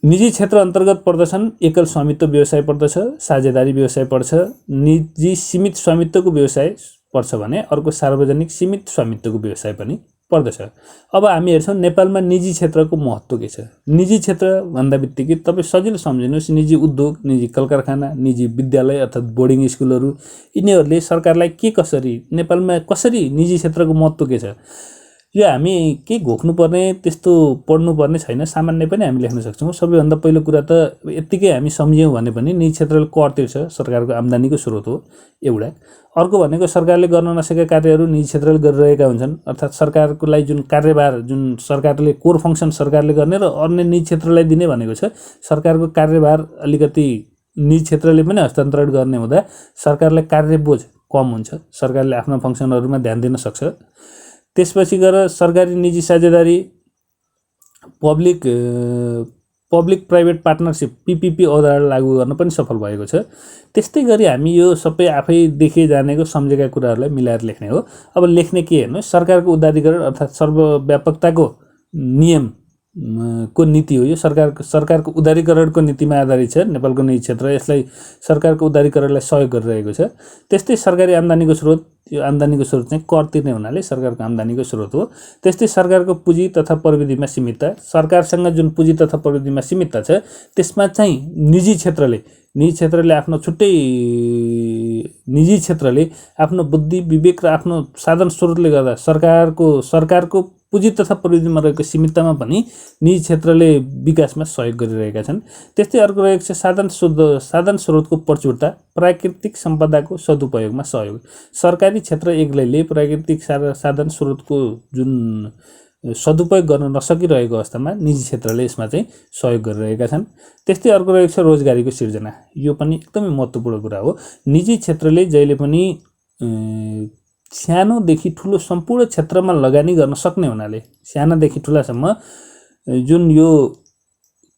निजी क्षेत्र अन्तर्गत पर्दछन् एकल स्वामित्व व्यवसाय पर्दछ, साझेदारी व्यवसाय पर्छ, निजी सीमित स्वामित्वको व्यवसाय पर्छ भने अर्को सार्वजनिक सीमित स्वामित्वको व्यवसाय पनि पर्दछ। अब हामी हेर्छौँ नेपालमा निजी क्षेत्रको महत्त्व के छ। निजी क्षेत्र भन्दा बित्तिकै तपाईँ सजिलो सम्झिनुहोस् निजी उद्योग, निजी कलकारखाना, निजी विद्यालय अर्थात् बोर्डिङ स्कुलहरू, यिनीहरूले सरकारलाई कसरी नेपालमा कसरी निजी क्षेत्रको महत्त्व के छ यो हामी के घोक्नुपर्ने त्यस्तो पढ्नुपर्ने छैन। सामान्य पनि हामी लेख्न सक्छौँ। सबैभन्दा पहिलो कुरा त यत्तिकै हामी सम्झ्यौँ भने पनि निजी क्षेत्रले कर तिर्छ, सरकारको आम्दानीको स्रोत हो एउटा। अर्को भनेको सरकारले गर्न नसकेका कार्यहरू निजी क्षेत्रले गरिरहेका हुन्छन्। अर्थात् सरकारको लागि जुन कार्यभार, जुन सरकारले कोर फङ्सन सरकारले गर्ने र अन्य निजी क्षेत्रलाई दिने भनेको छ। सरकारको कार्यभार अलिकति निजी क्षेत्रले पनि हस्तान्तरण गर्ने हुँदा सरकारलाई कार्यबोझ कम हुन्छ, सरकारले आफ्ना फङ्सनहरूमा ध्यान दिन सक्छ। त्यसपछि गएर सरकारी निजी साझेदारी, पब्लिक प्राइभेट पार्टनरसिप PPP अवधारणा लागू गर्न पनि सफल भएको छ। त्यस्तै गरी हामी यो सबै आफै देखे जानेको सम्झेका कुराहरूलाई मिलाएर लेख्ने हो। अब लेख्ने के हेर्नुहोस्, सरकारको उदारीकरण अर्थात् सर्वव्यापकताको नियम को नीति हो। यो सरकारको उदारीकरणको नीतिमा आधारित छ। नेपालको निजी क्षेत्र यसलाई सरकारको उदारीकरणलाई सहयोग गरिरहेको छ। त्यस्तै सरकारी आम्दानीको स्रोत, यो आम्दानीको स्रोत चाहिँ कर तिर्ने हुनाले सरकारको आम्दानीको स्रोत हो। त्यस्तै सरकारको पुँजी तथा प्रविधिमा सीमितता, सरकारसँग जुन पुँजी तथा प्रविधिमा सीमितता छ त्यसमा चाहिँ निजी क्षेत्रले आफ्नो छुट्टै निजी क्षेत्रले आफ्नो बुद्धि विवेक र आफ्नो साधन स्रोतले गर्दा सरकारको पुँजी तथा प्रविधिमा रहेको सीमिततामा पनि निजी क्षेत्रले विकासमा सहयोग गरिरहेका छन्। त्यस्तै अर्को रहेको छ साधन स्रोतको प्रचुरता, प्राकृतिक सम्पदाको सदुपयोगमा सहयोग। सरकारी क्षेत्र एक्लैले प्राकृतिक साधन स्रोतको जुन सदुपयोग गर्न नसकिरहेको अवस्थामा निजी क्षेत्रले यसमा चाहिँ सहयोग गरिरहेका छन्। त्यस्तै अर्को रहेको छ रोजगारीको सिर्जना। यो पनि एकदमै महत्त्वपूर्ण कुरा हो। निजी क्षेत्रले जहिले पनि सानोदेखि ठुलो सम्पूर्ण क्षेत्रमा लगानी गर्न सक्ने हुनाले सानादेखि ठुलासम्म जुन यो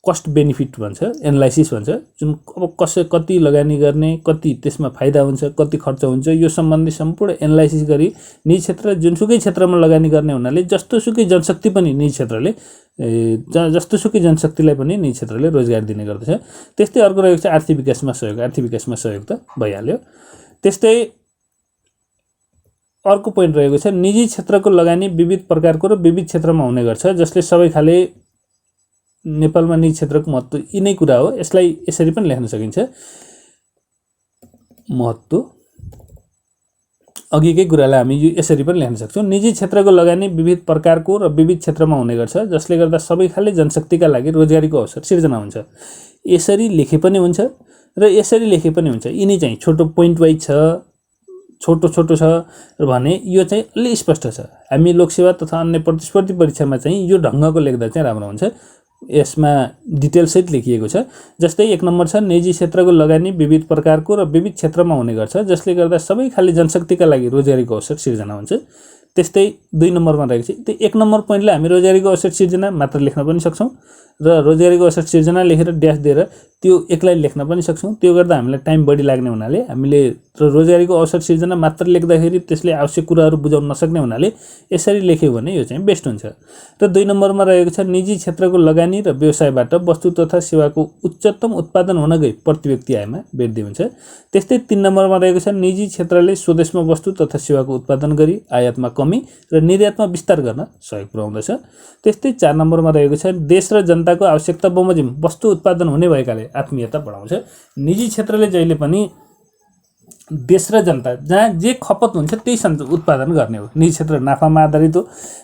कस्ट बेनिफिट भन्छ, एनालाइसिस भन्छ, जुन अब कति लगानी गर्ने, कति त्यसमा फाइदा हुन्छ, कति खर्च हुन्छ, यो सम्बन्धी सम्पूर्ण एनालाइसिस गरी निजी क्षेत्र जुनसुकै क्षेत्रमा लगानी गर्ने हुनाले जस्तोसुकै जनशक्ति पनि निजी क्षेत्रले जस्तोसुकै जनशक्तिलाई पनि निजी क्षेत्रले रोजगार दिने गर्दछ। त्यस्तै अर्को रहेको छ आर्थिक विकासमा सहयोग। आर्थिक विकासमा सहयोग त भइहाल्यो। त्यस्तै अर्को पोइन्ट रहेको छ निजी क्षेत्रको लगानी विविध प्रकारको र विविध क्षेत्रमा हुने गर्छ, जसले सबै खाले नेपालमा निजी क्षेत्रको महत्त्व यी नै कुरा हो। यसलाई यसरी पनि लेख्न सकिन्छ, महत्त्व अघिकै कुरालाई हामी यसरी पनि लेख्न सक्छौँ। निजी क्षेत्रको लगानी विविध प्रकारको र विविध क्षेत्रमा हुने गर्छ, जसले गर्दा सबै खाले जनशक्तिका लागि रोजगारीको अवसर सिर्जना हुन्छ। यसरी लेखे पनि हुन्छ र यसरी लेखे पनि हुन्छ। यिनी चाहिँ छोटो पोइन्ट वाइज छ, छोटो छ भने यो चाहिँ अलि स्पष्ट छ। हामी लोकसेवा तथा अन्य प्रतिस्पर्धी परीक्षामा चाहिँ यो ढङ्गको लेख्दा चाहिँ राम्रो हुन्छ। यसमा डिटेलसहित लेखिएको छ। जस्तै 1 नम्बर छ निजी क्षेत्रको लगानी विविध प्रकारको र विविध क्षेत्रमा हुने गर्छ, जसले गर्दा सबै खाले जनशक्तिका लागि रोजगारीको अवसर सिर्जना हुन्छ। त्यस्तै 2 नम्बरमा रहेको छ। त्यो 1 नम्बर पोइन्टलाई हामी रोजगारीको अवसर सिर्जना मात्र लेख्न पनि सक्छौँ र रोजगारीको अवसर सिर्जना लेखेर ड्यास दिएर त्यो एक्लै लेख्न पनि सक्छौँ। त्यो गर्दा हामीलाई टाइम बढी लाग्ने हुनाले हामीले रोजगारीको अवसर सिर्जना मात्र लेख्दाखेरि त्यसले आवश्यक कुराहरू बुझाउन नसक्ने हुनाले यसरी लेख्यो भने यो चाहिँ बेस्ट हुन्छ। र 2 नम्बरमा रहेको छ निजी क्षेत्रको लगानी र व्यवसायबाट वस्तु तथा सेवाको उच्चतम उत्पादन हुन गई प्रति व्यक्ति आयमा वृद्धि हुन्छ। त्यस्तै 3 नम्बरमा रहेको छ निजी क्षेत्रले स्वदेशमा वस्तु तथा सेवाको उत्पादन गरी आयातमा कमी र निर्यातमा विस्तार गर्न सहयोग पुर्याउँदछ। त्यस्तै 4 नम्बरमा रहेको छ देश र जनताको आवश्यकता बमोजिम वस्तु उत्पादन हुने भएकाले आत्मीयता बढाउँछ। निजी क्षेत्रले जहिले पनि देश र जनता जहाँ जे खपत हुन्छ त्यही उत्पादन गर्ने हो। निजी क्षेत्र नाफामा आधारित हो।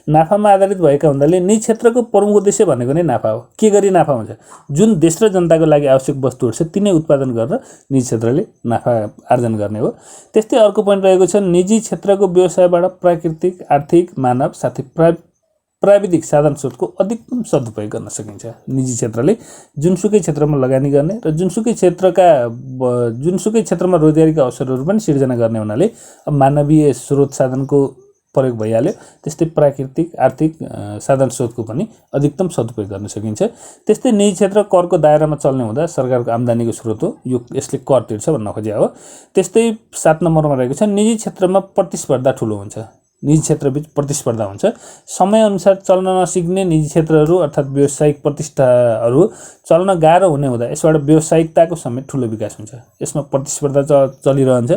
नाफामा आधारित भएका हुनाले निजी क्षेत्रको प्रमुख उद्देश्य भनेको नै नाफा हो। के गरी नाफा हुन्छ? जुन देश र जनताको लागि आवश्यक वस्तुहरू छ तिनै उत्पादन गरेर निजी क्षेत्रले नाफा आर्जन गर्ने हो। त्यस्तै अर्को पोइन्ट रहेको छ निजी क्षेत्रको व्यवसायबाट प्राकृतिक, आर्थिक, मानव साथै प्राविधिक साधन स्रोतको अधिकतम सदुपयोग गर्न सकिन्छ। निजी क्षेत्रले जुनसुकै क्षेत्रमा लगानी गर्ने र जुनसुकै क्षेत्रमा रोजगारीका अवसरहरू पनि सिर्जना गर्ने हुनाले मानवीय स्रोत साधनको प्रयोग भइहाल्यो। त्यस्तै प्राकृतिक, आर्थिक साधन स्रोतको पनि अधिकतम सदुपयोग गर्न सकिन्छ। त्यस्तै निजी क्षेत्र करको दायरामा चल्ने हुँदा सरकारको आम्दानीको स्रोत हो, यो यसले कर तिर्छ भन्न खोजेको हो। त्यस्तै 7 नम्बरमा रहेको छ निजी क्षेत्रमा प्रतिस्पर्धा ठुलो हुन्छ। निजी क्षेत्रबीच प्रतिस्पर्धा हुन्छ। समयअनुसार चल्न नसिक्ने निजी क्षेत्रहरू अर्थात् व्यावसायिक प्रतिष्ठाहरू चल्न गाह्रो हुने हुँदा यसबाट व्यावसायिकताको समेत ठुलो विकास हुन्छ। यसमा प्रतिस्पर्धा चलिरहन्छ।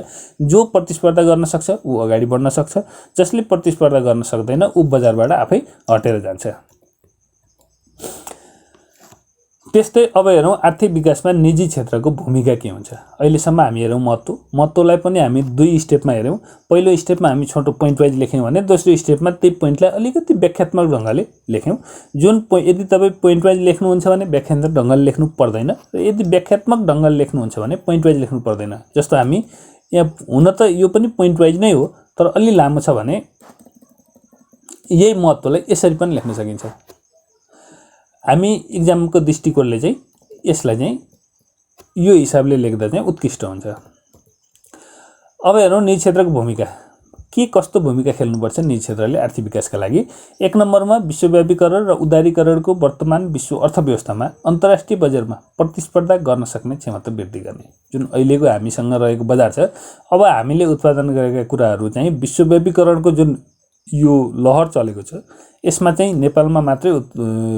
जो प्रतिस्पर्धा गर्न सक्छ ऊ अगाडि बढ्न सक्छ, जसले प्रतिस्पर्धा गर्न सक्दैन ऊ बजारबाट आफै हटेर जान्छ। त्यस्तै अब हेरौँ आर्थिक विकासमा निजी क्षेत्रको भूमिका के हुन्छ। अहिलेसम्म हामी हेरौँ महत्त्वलाई पनि हामी 2 स्टेपमा हेरौँ। पहिलो स्टेपमा हामी छोटो पोइन्ट वाइज लेख्यौँ भने दोस्रो स्टेपमा त्यही पोइन्टलाई अलिकति व्याख्यात्मक ढङ्गले लेख्यौँ। यदि तपाईँ पोइन्ट वाइज लेख्नुहुन्छ भने व्याख्यात्मक ढङ्गले लेख्नु पर्दैन र यदि व्याख्यात्मक ढङ्गले लेख्नुहुन्छ भने पोइन्ट वाइज लेख्नु पर्दैन। जस्तो हामी यहाँ हुन त यो पनि पोइन्ट वाइज नै हो, तर अलि लामो छ भने यही महत्त्वलाई यसरी पनि लेख्न सकिन्छ। हामी इक्जामको दृष्टिकोणले चाहिँ यसलाई चाहिँ यो हिसाबले लेख्दा चाहिँ उत्कृष्ट हुन्छ। अब हेरौँ निजी क्षेत्रको भूमिका। के कस्तो भूमिका खेल्नुपर्छ निजी क्षेत्रले आर्थिक विकासका लागि। 1 नम्बरमा विश्वव्यापीकरण र उदारीकरणको वर्तमान विश्व अर्थव्यवस्थामा अन्तर्राष्ट्रिय बजारमा प्रतिस्पर्धा गर्न सक्ने क्षमता वृद्धि गर्ने। जुन अहिलेको हामीसँग रहेको बजार छ, अब हामीले उत्पादन गरेका कुराहरू चाहिँ विश्वव्यापीकरणको जुन यो लहर चलेको छ यसमा चाहिँ नेपालमा मात्रै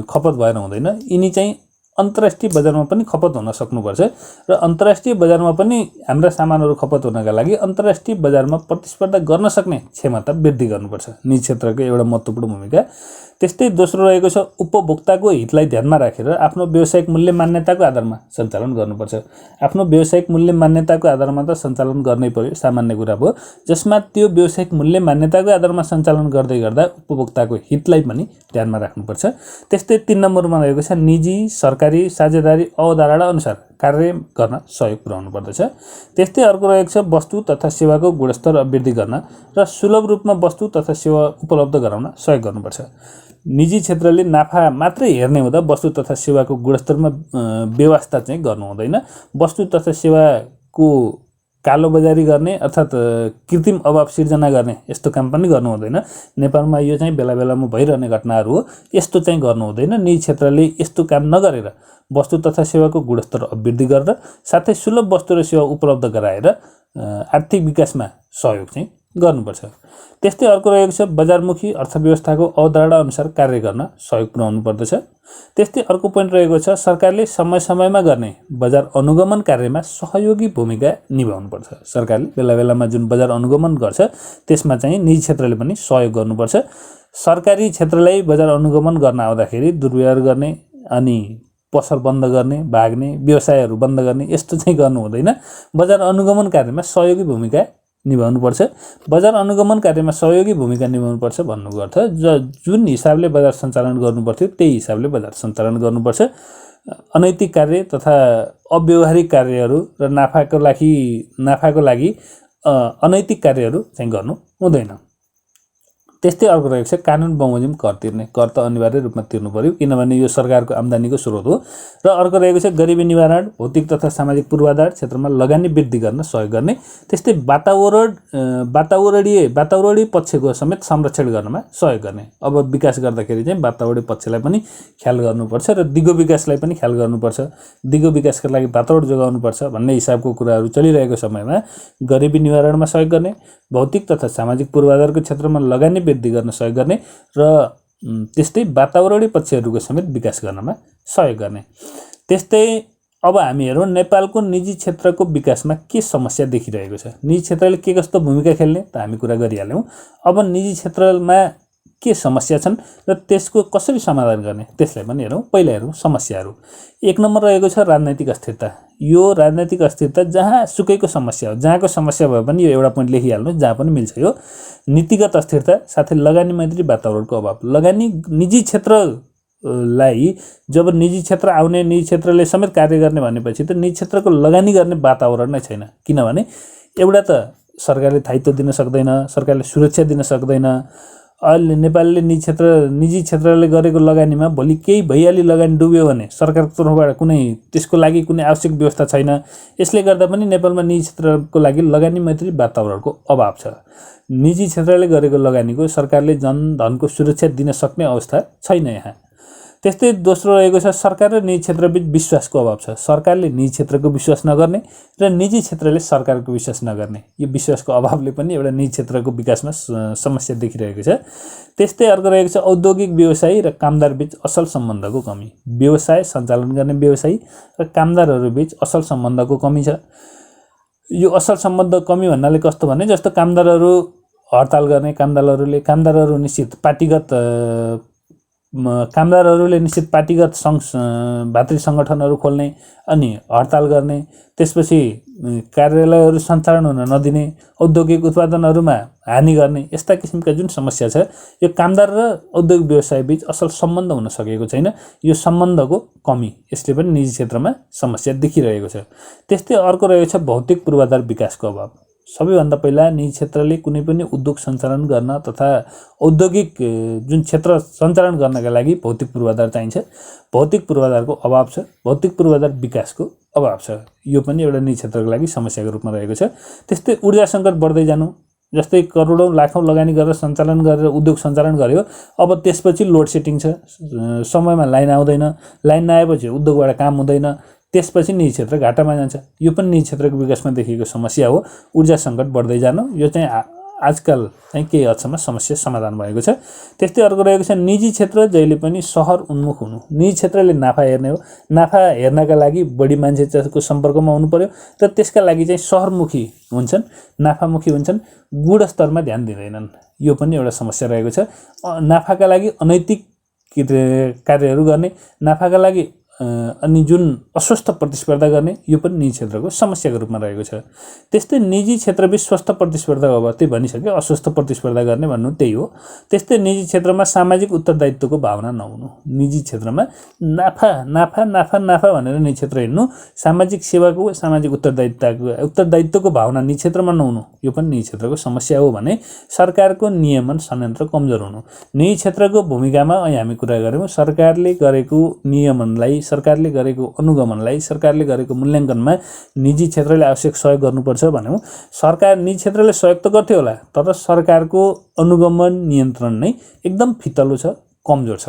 खपत भएर हुँदैन। यिनी चाहिँ अन्तर्राष्ट्रिय बजारमा पनि खपत हुन सक्नुपर्छ र अन्तर्राष्ट्रिय बजारमा पनि हाम्रा सामानहरू खपत हुनका लागि अन्तर्राष्ट्रिय बजारमा प्रतिस्पर्धा गर्न सक्ने क्षमता वृद्धि गर्नुपर्छ। निजी क्षेत्रको एउटा महत्त्वपूर्ण भूमिका। त्यस्तै दोस्रो रहेको छ उपभोक्ताको हितलाई ध्यानमा राखेर आफ्नो व्यावसायिक मूल्य मान्यताको आधारमा सञ्चालन गर्नुपर्छ। आफ्नो व्यावसायिक मूल्य मान्यताको आधारमा त सञ्चालन गर्नै पर्यो, सामान्य कुरा भयो। जसमा त्यो व्यावसायिक मूल्य मान्यताको आधारमा सञ्चालन गर्दै गर्दा उपभोक्ताको हितलाई पनि ध्यानमा राख्नुपर्छ। त्यस्तै 3 नम्बरमा रहेको छ निजी सरकारी साझेदारी अवधारणा अनुसार कार्य गर्न सहयोग पुर्याउनु पर्दछ। त्यस्तै अर्को रहेको छ वस्तु तथा सेवाको गुणस्तर वृद्धि गर्न र सुलभ रूपमा वस्तु तथा सेवा उपलब्ध गराउन सहयोग गर्नुपर्छ। निजी क्षेत्रले नाफा मात्रै हेर्ने हुँदा वस्तु तथा सेवाको गुणस्तरमा व्यवस्था चाहिँ गर्नु हुँदैन। वस्तु तथा सेवाको कालोबजारी गर्ने अर्थात् कृत्रिम अभाव सिर्जना गर्ने यस्तो काम पनि गर्नु हुँदैन। नेपालमा यो चाहिँ बेला बेलामा भइरहने घटनाहरू हो। यस्तो चाहिँ गर्नु हुँदैन। निजी क्षेत्रले यस्तो काम नगरेर वस्तु तथा सेवाको गुणस्तर अभिवृद्धि गरेर साथै सुलभ वस्तु र सेवा उपलब्ध गराएर आर्थिक विकासमा सहयोग चाहिँ गर्नुपर्छ। त्यस्तै अर्को रहेको छ बजारमुखी अर्थव्यवस्थाको अवधारणा अनुसार कार्य गर्न सहयोग पुर्याउनु पर्दछ। त्यस्तै अर्को पोइन्ट रहेको छ सरकारले समय समयमा गर्ने बजार अनुगमन कार्यमा सहयोगी भूमिका निभाउनुपर्छ। सरकारले बेला बेलामा जुन बजार अनुगमन गर्छ त्यसमा चाहिँ निजी क्षेत्रले पनि सहयोग गर्नुपर्छ। सरकारी क्षेत्रलाई बजार अनुगमन गर्न आउँदाखेरि दुर्व्यवहार गर्ने अनि पसल बन्द गर्ने, भाग्ने, व्यवसायहरू बन्द गर्ने यस्तो चाहिँ गर्नु हुँदैन। बजार अनुगमन कार्यमा सहयोगी भूमिका निभाउनुपर्छ। बजार अनुगमन कार्यमा सहयोगी भूमिका निभाउनुपर्छ भन्नुको अर्थ जुन हिसाबले बजार सञ्चालन गर्नुपर्थ्यो त्यही हिसाबले बजार सञ्चालन गर्नुपर्छ। अनैतिक कार्य तथा अव्यावहारिक कार्यहरू र नाफाको लागि अनैतिक कार्यहरू चाहिँ गर्नु हुँदैन। त्यस्तै अर्को रहेको छ कानुन बमोजिम कर तिर्ने। कर त अनिवार्य रूपमा तिर्नु पर्यो किनभने यो सरकारको आम्दानीको स्रोत हो। र अर्को रहेको छ गरिबी निवारण, भौतिक तथा सामाजिक पूर्वाधार क्षेत्रमा लगानी वृद्धि गर्न सहयोग गर्ने। त्यस्तै वातावरणीय पक्षको समेत संरक्षण गर्नमा सहयोग गर्ने। अब विकास गर्दाखेरि चाहिँ वातावरणीय पक्षलाई पनि ख्याल गर्नुपर्छ र दिगो विकासलाई पनि ख्याल गर्नुपर्छ। दिगो विकासका लागि वातावरण जोगाउनुपर्छ भन्ने हिसाबको कुराहरू चलिरहेको समयमा गरिबी निवारणमा सहयोग गर्ने, भौतिक तथा सामाजिक पूर्वाधारको क्षेत्रमा लगानी वृद्धि गर्न सहयोग गर्ने र त्यस्तै वातावरणीय पक्षहरूको समेत विकास गर्नमा सहयोग गर्ने। त्यस्तै अब हामी हेरौँ नेपालको निजी क्षेत्रको विकासमा के समस्या देखिरहेको छ। निजी क्षेत्रले के कस्तो भूमिका खेल्ने त हामी कुरा गरिहाल्यौँ। अब निजी क्षेत्रमा के समस्या छन् र त्यसको कसरी समाधान गर्ने त्यसलाई पनि हेरौँ। पहिला हेरौँ समस्याहरू। एक नम्बर रहेको छ राजनैतिक अस्थिरता। यो राजनैतिक अस्थिरता जहाँ सुकैको समस्या हो, जहाँको समस्या भए पनि यो एउटा पोइन्ट लेखिहाल्नु जहाँ पनि मिल्छ यो। नीतिगत अस्थिरता साथै लगानी मैत्री वातावरणको अभाव। निजी क्षेत्रलाई जब निजी क्षेत्र आउने, निजी क्षेत्रले समेत कार्य गर्ने भनेपछि त निजी क्षेत्रको लगानी गर्ने वातावरण नै छैन। किनभने एउटा त सरकारले दायित्व दिन सक्दैन, सरकारले सुरक्षा दिन सक्दैन। अहिले नेपालले निजी क्षेत्रले गरेको लगानीमा भोलि केही भइहाली लगानी डुब्यो भने सरकारको तर्फबाट त्यसको लागि कुनै आवश्यक व्यवस्था छैन। यसले गर्दा पनि नेपालमा निजी क्षेत्रको लागि लगानी मैत्री वातावरणको अभाव छ। निजी क्षेत्रले गरेको लगानीको सरकारले जनधनको सुरक्षा दिन सक्ने अवस्था छैन यहाँ। त्यस्तै दोस्रो रहेको छ सरकार र निजी क्षेत्रबीच विश्वासको अभाव छ। सरकारले निजी क्षेत्रको विश्वास नगर्ने र निजी क्षेत्रले सरकारको विश्वास नगर्ने, यो विश्वासको अभावले पनि एउटा निजी क्षेत्रको विकासमा समस्या देखिरहेको छ। त्यस्तै अर्को रहेको छ औद्योगिक व्यवसायी र कामदारबीच असल सम्बन्धको कमी। व्यवसाय सञ्चालन गर्ने व्यवसायी र कामदारहरूबीच असल सम्बन्धको कमी छ। यो असल सम्बन्ध कमी भन्नाले कस्तो भने जस्तो कामदारहरू हडताल गर्ने, कामदारहरूले निश्चित पार्टीगत भातृ सङ्गठनहरू खोल्ने अनि हडताल गर्ने, त्यसपछि कार्यालयहरू सञ्चालन हुन नदिने, औद्योगिक उत्पादनहरूमा हानि गर्ने, यस्ता किसिमका जुन समस्या छ यो कामदार र औद्योगिक व्यवसायबीच असल सम्बन्ध हुन सकेको छैन। यो सम्बन्धको कमी यसले पनि निजी क्षेत्रमा समस्या देखिरहेको छ। त्यस्तै अर्को रहेको छ भौतिक पूर्वाधार विकासको अभाव। सबैभन्दा पहिला निजी क्षेत्रले कुनै पनि उद्योग सञ्चालन गर्न तथा औद्योगिक जुन क्षेत्र सञ्चालन गर्नका लागि भौतिक पूर्वाधार चाहिन्छ। भौतिक पूर्वाधारको अभाव छ, भौतिक पूर्वाधार विकासको अभाव छ। यो पनि एउटा निजी क्षेत्रको लागि समस्याको रूपमा रहेको छ। त्यस्तै ऊर्जा सङ्कट बढ्दै जानु, जस्तै करोडौँ लाखौँ लगानी गरेर सञ्चालन गरेर उद्योग सञ्चालन गर्यो, अब त्यसपछि लोड सेटिङ छ, समयमा लाइन आउँदैन, लाइन नआएपछि उद्योगबाट काम हुँदैन, त्यसपछि निजी क्षेत्र घाटामा जान्छ। यो पनि निजी क्षेत्रको विकासमा देखिएको समस्या हो। ऊर्जा सङ्कट बढ्दै जानु यो चाहिँ आजकल चाहिँ केही हदसम्म समस्या समाधान भएको छ। त्यस्तै अर्को रहेको छ निजी क्षेत्र जहिले पनि सहर उन्मुख हुनु। निजी क्षेत्रले नाफा हेर्ने हो, नाफा हेर्नका लागि बढी मान्छेको सम्पर्कमा हुनु पर्यो र त्यसका लागि चाहिँ सहरमुखी हुन्छन्, नाफामुखी हुन्छन्, गुणस्तरमा ध्यान दिँदैनन्। यो पनि एउटा समस्या रहेको छ। नाफाका लागि अनैतिक कार्यहरू गर्ने, नाफाका लागि अनि जुन अस्वस्थ प्रतिस्पर्धा गर्ने यो पनि निजी क्षेत्रको समस्याको रूपमा रहेको छ। त्यस्तै निजी क्षेत्रबीच स्वस्थ प्रतिस्पर्धा अब त्यही भनिसक्यो, अस्वस्थ प्रतिस्पर्धा गर्ने भन्नु त्यही हो। त्यस्तै निजी क्षेत्रमा सामाजिक उत्तरदायित्वको भावना नहुनु। निजी क्षेत्रमा नाफा नाफा नाफा नाफा भनेर निजी क्षेत्र हिँड्नु, सामाजिक सेवाको सामाजिक उत्तरदायित्वको भावना निजी क्षेत्रमा नहुनु यो पनि निजी क्षेत्रको समस्या हो। भने सरकारको नियमन संयन्त्र कमजोर हुनु। निजी क्षेत्रको भूमिकामा अहिले हामी कुरा गऱ्यौँ, सरकारले गरेको नियमनलाई सरकारले गरेको अनुगमनलाई, सरकारले गरेको मूल्याङ्कनमा निजी क्षेत्रले आवश्यक सहयोग गर्नुपर्छ भन्यौँ। निजी क्षेत्रले सहयोग त गर्थ्यो होला, तर सरकारको अनुगमन नियन्त्रण नै एकदम फितलो छ, कमजोर छ।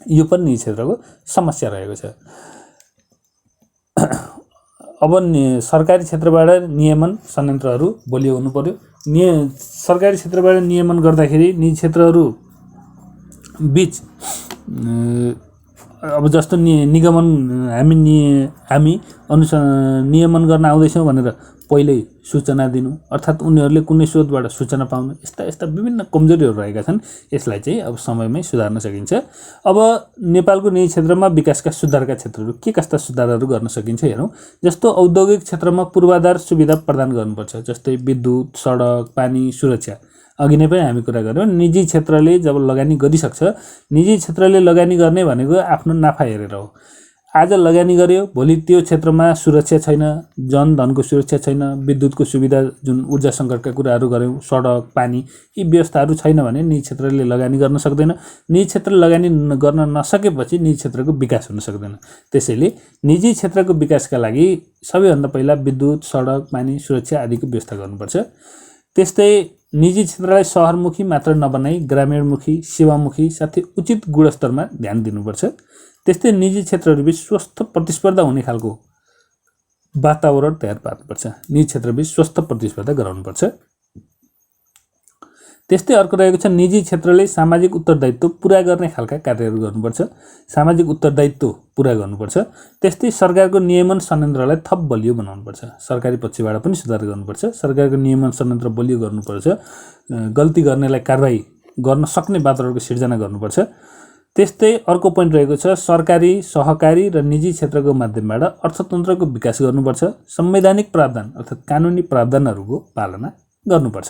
यो पनि निजी क्षेत्रको समस्या रहेको छ। अब सरकारी क्षेत्रबाट नियमन संयन्त्रहरू बलियो हुनु पर्यो। सरकारी क्षेत्रबाट नियमन गर्दाखेरि निजी क्षेत्रहरू बीच अब जस्तो निगमन हामी नियमन गर्न आउँदैछौँ भनेर पहिल्यै सूचना दिनु, अर्थात् उनीहरूले कुनै स्रोतबाट सूचना पाउनु, यस्ता विभिन्न कमजोरीहरू रहेका छन्। यसलाई चाहिँ अब समयमै सुधार्न सकिन्छ। अब नेपालको निजी क्षेत्रमा विकासका सुधारका क्षेत्रहरू के कस्ता सुधारहरू गर्न सकिन्छ हेरौँ। जस्तो औद्योगिक क्षेत्रमा पूर्वाधार सुविधा प्रदान गर्नुपर्छ, जस्तै विद्युत, सडक, पानी, सुरक्षा। अघि नै पनि हामी कुरा गऱ्यौँ, निजी क्षेत्रले जब लगानी गरिसक्छ, निजी क्षेत्रले लगानी गर्ने भनेको आफ्नो नाफा हेरेर हो। आज लगानी गर्यो, भोलि त्यो क्षेत्रमा सुरक्षा छैन, जनधनको सुरक्षा छैन, विद्युतको सुविधा जुन ऊर्जा सङ्कटका कुराहरू गऱ्यौँ, सडक, पानी, यी व्यवस्थाहरू छैन भने निजी क्षेत्रले लगानी गर्न सक्दैन। निजी क्षेत्र लगानी गर्न नसकेपछि निजी क्षेत्रको विकास हुन सक्दैन। त्यसैले निजी क्षेत्रको विकासका लागि सबैभन्दा पहिला विद्युत, सडक, पानी, सुरक्षा आदिको व्यवस्था गर्नुपर्छ। त्यस्तै निजी क्षेत्रलाई सहरमुखी मात्र नबनाई ग्रामीणमुखी, सेवामुखी साथै उचित गुणस्तरमा ध्यान दिनुपर्छ। त्यस्तै निजी क्षेत्रहरूबीच स्वस्थ प्रतिस्पर्धा हुने खालको वातावरण तयार पार्नुपर्छ। निजी क्षेत्रबीच स्वस्थ प्रतिस्पर्धा गराउनुपर्छ। त्यस्तै अर्को रहेको छ, निजी क्षेत्रले सामाजिक उत्तरदायित्व पुरा गर्ने खालका कार्यहरू गर्नुपर्छ। सामाजिक उत्तरदायित्व पुरा गर्नुपर्छ। त्यस्तै सरकारको नियमन संयन्त्रलाई थप बलियो बनाउनुपर्छ। सरकारी पक्षबाट पनि सुधार गर्नुपर्छ। सरकारको नियमन संयन्त्र बलियो गर्नुपर्छ। गल्ती गर्नेलाई कारबाही गर्न सक्ने वातावरणको सिर्जना गर्नुपर्छ। त्यस्तै अर्को पोइन्ट रहेको छ, सरकारी, सहकारी र निजी क्षेत्रको माध्यमबाट अर्थतन्त्रको विकास गर्नुपर्छ। संवैधानिक प्रावधान अर्थात् कानुनी प्रावधानहरूको पालना गर्नुपर्छ।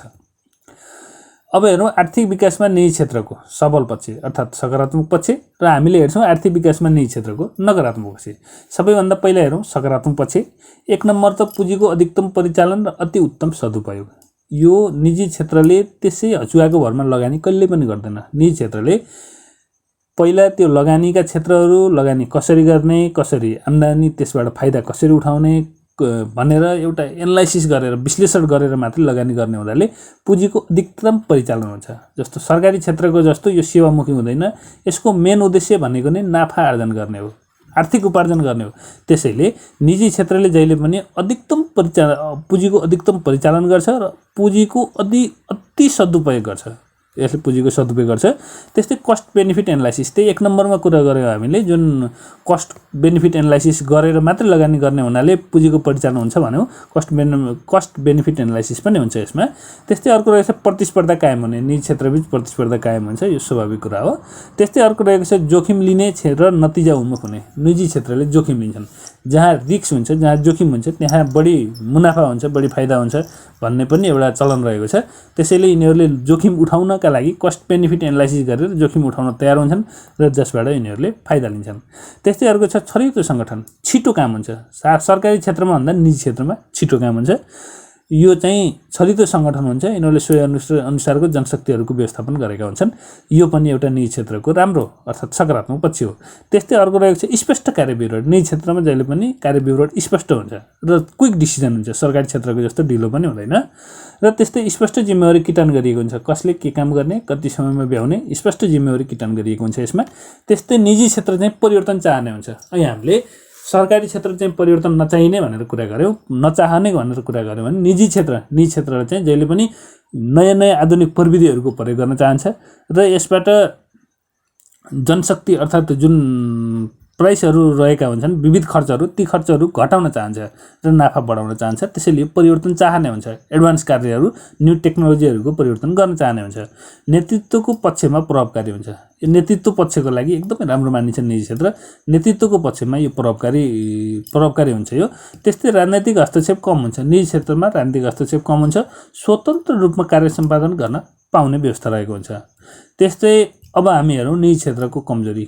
अब हेरौँ आर्थिक विकासमा निजी क्षेत्रको सबल पक्ष अर्थात् सकारात्मक पक्ष र हामीले हेर्छौँ आर्थिक विकासमा निजी क्षेत्रको नकारात्मक पक्ष। सबैभन्दा पहिला हेरौँ सकारात्मक पक्ष। एक नम्बर त पुँजीको अधिकतम परिचालन र अति उत्तम सदुपयोग। यो निजी क्षेत्रले त्यसै हचुवाको भरमा लगानी कहिल्यै पनि गर्दैन। निजी क्षेत्रले पहिला त्यो लगानीका क्षेत्रहरू, लगानी कसरी गर्ने, कसरी आम्दानी, त्यसबाट फाइदा कसरी उठाउने भनेर एउटा एनालाइसिस गरेर विश्लेषण गरेर मात्रै लगानी गर्ने हुँदाले पुँजीको अधिकतम परिचालन हुन्छ। जस्तो सरकारी क्षेत्रको जस्तो यो सेवामुखी हुँदैन। यसको मेन उद्देश्य भनेको नै नाफा आर्जन गर्ने हो, आर्थिक उपार्जन गर्ने हो। त्यसैले निजी क्षेत्रले जहिले पनि पुँजीको अधिकतम परिचालन गर्छ र पुँजीको अति सदुपयोग गर्छ। यसले पुँजीको सदुपयोग गर्छ। त्यस्तै कस्ट बेनिफिट एनालाइसिस, त्यही एक नम्बरमा कुरा गऱ्यौँ हामीले, जुन कस्ट बेनिफिट एनालाइसिस गरेर मात्रै लगानी गर्ने हुनाले पुँजीको परिचालन हुन्छ भन्यौँ। कस्ट बेनिफिट एनालाइसिस पनि हुन्छ यसमा। त्यस्तै अर्को रहेको छ प्रतिस्पर्धा कायम हुने। निजी क्षेत्रबीच प्रतिस्पर्धा कायम हुन्छ, यो स्वाभाविक कुरा हो। त्यस्तै अर्को रहेको छ जोखिम लिने र नतिजा उन्मुख हुने। निजी क्षेत्रले जोखिम लिन्छन्। जहाँ रिस्क हुन्छ, जहाँ जोखिम हुन्छ त्यहाँ बढी मुनाफा हुन्छ, बढी फाइदा हुन्छ भन्ने पनि एउटा चलन रहेको छ। त्यसैले यिनीहरूले जोखिम उठाउनका लागि कस्ट बेनिफिट एनालाइसिस गरेर जोखिम उठाउन तयार हुन्छन् र जसबाट यिनीहरूले फाइदा लिन्छन्। त्यस्तै अर्को छ छरितो सङ्गठन, छिटो काम हुन्छ। सरकारी क्षेत्रमा भन्दा निजी क्षेत्रमा छिटो काम हुन्छ। यो चाहिँ छरितो सङ्गठन हुन्छ। यिनीहरूले सोही अनुसारको जनशक्तिहरूको व्यवस्थापन गरेका हुन्छन्। यो पनि एउटा निजी क्षेत्रको राम्रो अर्थात् सकारात्मक पक्ष हो। त्यस्तै अर्को रहेको छ स्पष्ट कार्यविवरण। निजी क्षेत्रमा जहिले पनि कार्यविवरण स्पष्ट हुन्छ र क्विक डिसिजन हुन्छ। सरकारी क्षेत्रको जस्तो ढिलो पनि हुँदैन। र त्यस्तै स्पष्ट जिम्मेवारी किटान गरिएको हुन्छ। कसले के काम गर्ने, कति समयमा भ्याउने, स्पष्ट जिम्मेवारी किटान गरिएको हुन्छ यसमा। त्यस्तै निजी क्षेत्र चाहिँ परिवर्तन चाहने हुन्छ। अहिले हामीले सरकारी क्षेत्र चाहिँ परिवर्तन नचाहिने भनेर कुरा गऱ्यौँ, नचाहने भनेर कुरा गऱ्यौँ भने निजी क्षेत्रले चाहिँ जहिले पनि नयाँ आधुनिक प्रविधिहरूको प्रयोग गर्न चाहन्छ र यसबाट जनशक्ति अर्थात् जुन प्राइसहरू रहेका हुन्छन्, विविध खर्चहरू, ती खर्चहरू घटाउन चाहन्छ र नाफा बढाउन चाहन्छ। त्यसैले यो परिवर्तन चाहने हुन्छ। एडभान्स कार्यहरू, न्यू टेक्नोलोजीहरूको परिवर्तन गर्न चाहने हुन्छ। नेतृत्वको पक्षमा प्रभावकारी हुन्छ। यो नेतृत्व पक्षको लागि एकदमै राम्रो मानिन्छ निजी क्षेत्र। नेतृत्वको पक्षमा यो प्रभावकारी हुन्छ यो। त्यस्तै राजनैतिक हस्तक्षेप कम हुन्छ। निजी क्षेत्रमा राजनीतिक हस्तक्षेप कम हुन्छ। स्वतन्त्र रूपमा कार्य सम्पादन गर्न पाउने व्यवस्था रहेको हुन्छ। त्यस्तै अब हामी हेरौँ निजी क्षेत्रको कमजोरी।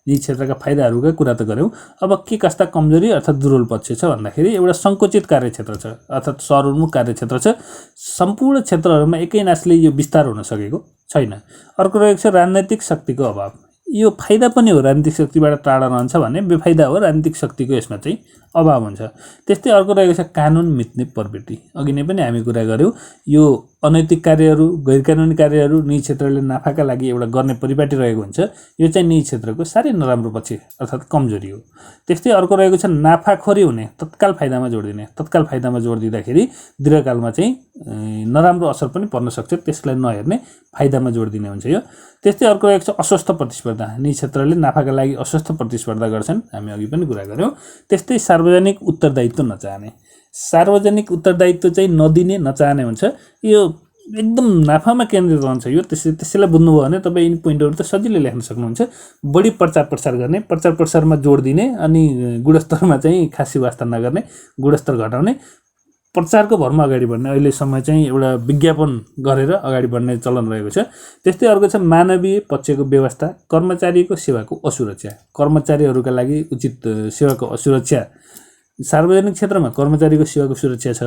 निजी क्षेत्रका फाइदाहरूका कुरा त गऱ्यौँ। अब के कस्ता कमजोरी अर्थात् दुर्बल पक्ष छ भन्दाखेरि एउटा सङ्कुचित कार्यक्षेत्र छ अर्थात् सहरोन्मुख कार्यक्षेत्र छ। सम्पूर्ण क्षेत्रहरूमा एकै नासले यो विस्तार हुन सकेको छैन। अर्को रहेको छ राजनैतिक शक्तिको अभाव। यो फाइदा पनि हो राजनीतिक शक्तिबाट टाढा रहन्छ भने बेफाइदा हो राजनीतिक शक्तिको यसमा चाहिँ अभाव हुन्छ। त्यस्तै अर्को रहेको छ कानुन मिच्ने प्रवृत्ति। अघि नै पनि हामी कुरा गर्यौँ, यो अनैतिक कार्यहरू, गैर कानुनी कार्यहरू निजी क्षेत्रले नाफाका लागि एउटा गर्ने परिपाटी रहेको हुन्छ। यो चाहिँ निजी क्षेत्रको साह्रै नराम्रो पक्ष अर्थात् कमजोरी हो। त्यस्तै अर्को रहेको छ नाफाखोरी हुने, तत्काल फाइदामा जोड दिने। तत्काल फाइदामा जोड दिँदाखेरि दीर्घकालमा चाहिँ नराम्रो असर पनि पर्न सक्छ, त्यसलाई नहेर्ने फाइदामा जोड दिने हुन्छ यो। त्यस्तै अर्को रहेको छ अस्वस्थ प्रतिस्पर्धा। निजी क्षेत्रले नाफाका लागि अस्वस्थ प्रतिस्पर्धा गर्छन्, हामी अघि पनि कुरा गऱ्यौँ। त्यस्तै सार्वजनिक उत्तरदायित्व नचाहने। सार्वजनिक उत्तरदायित्व चाहिँ नदिने, नचाहने हुन्छ। यो एकदम नाफामा केन्द्रित रहन्छ। यो त्यसैलाई बुझ्नुभयो भने तपाईँ यिनी पोइन्टहरू त सजिलै लेख्न सक्नुहुन्छ। बढी प्रचार प्रसार गर्ने, प्रचार प्रसारमा जोड दिने, अनि गुणस्तरमा चाहिँ खासी वास्ता नगर्ने, गुणस्तर घटाउने, प्रचारको भरमा अगाडि बढ्ने। अहिलेसम्म चाहिँ एउटा विज्ञापन गरेर अगाडि बढ्ने चलन रहेको छ। त्यस्तै अर्को छ मानवीय पक्षको व्यवस्था, कर्मचारीको सेवाको असुरक्षा। कर्मचारीहरूका लागि उचित सेवाको असुरक्षा। सार्वजनिक क्षेत्रमा कर्मचारीको सेवाको सुरक्षा छ,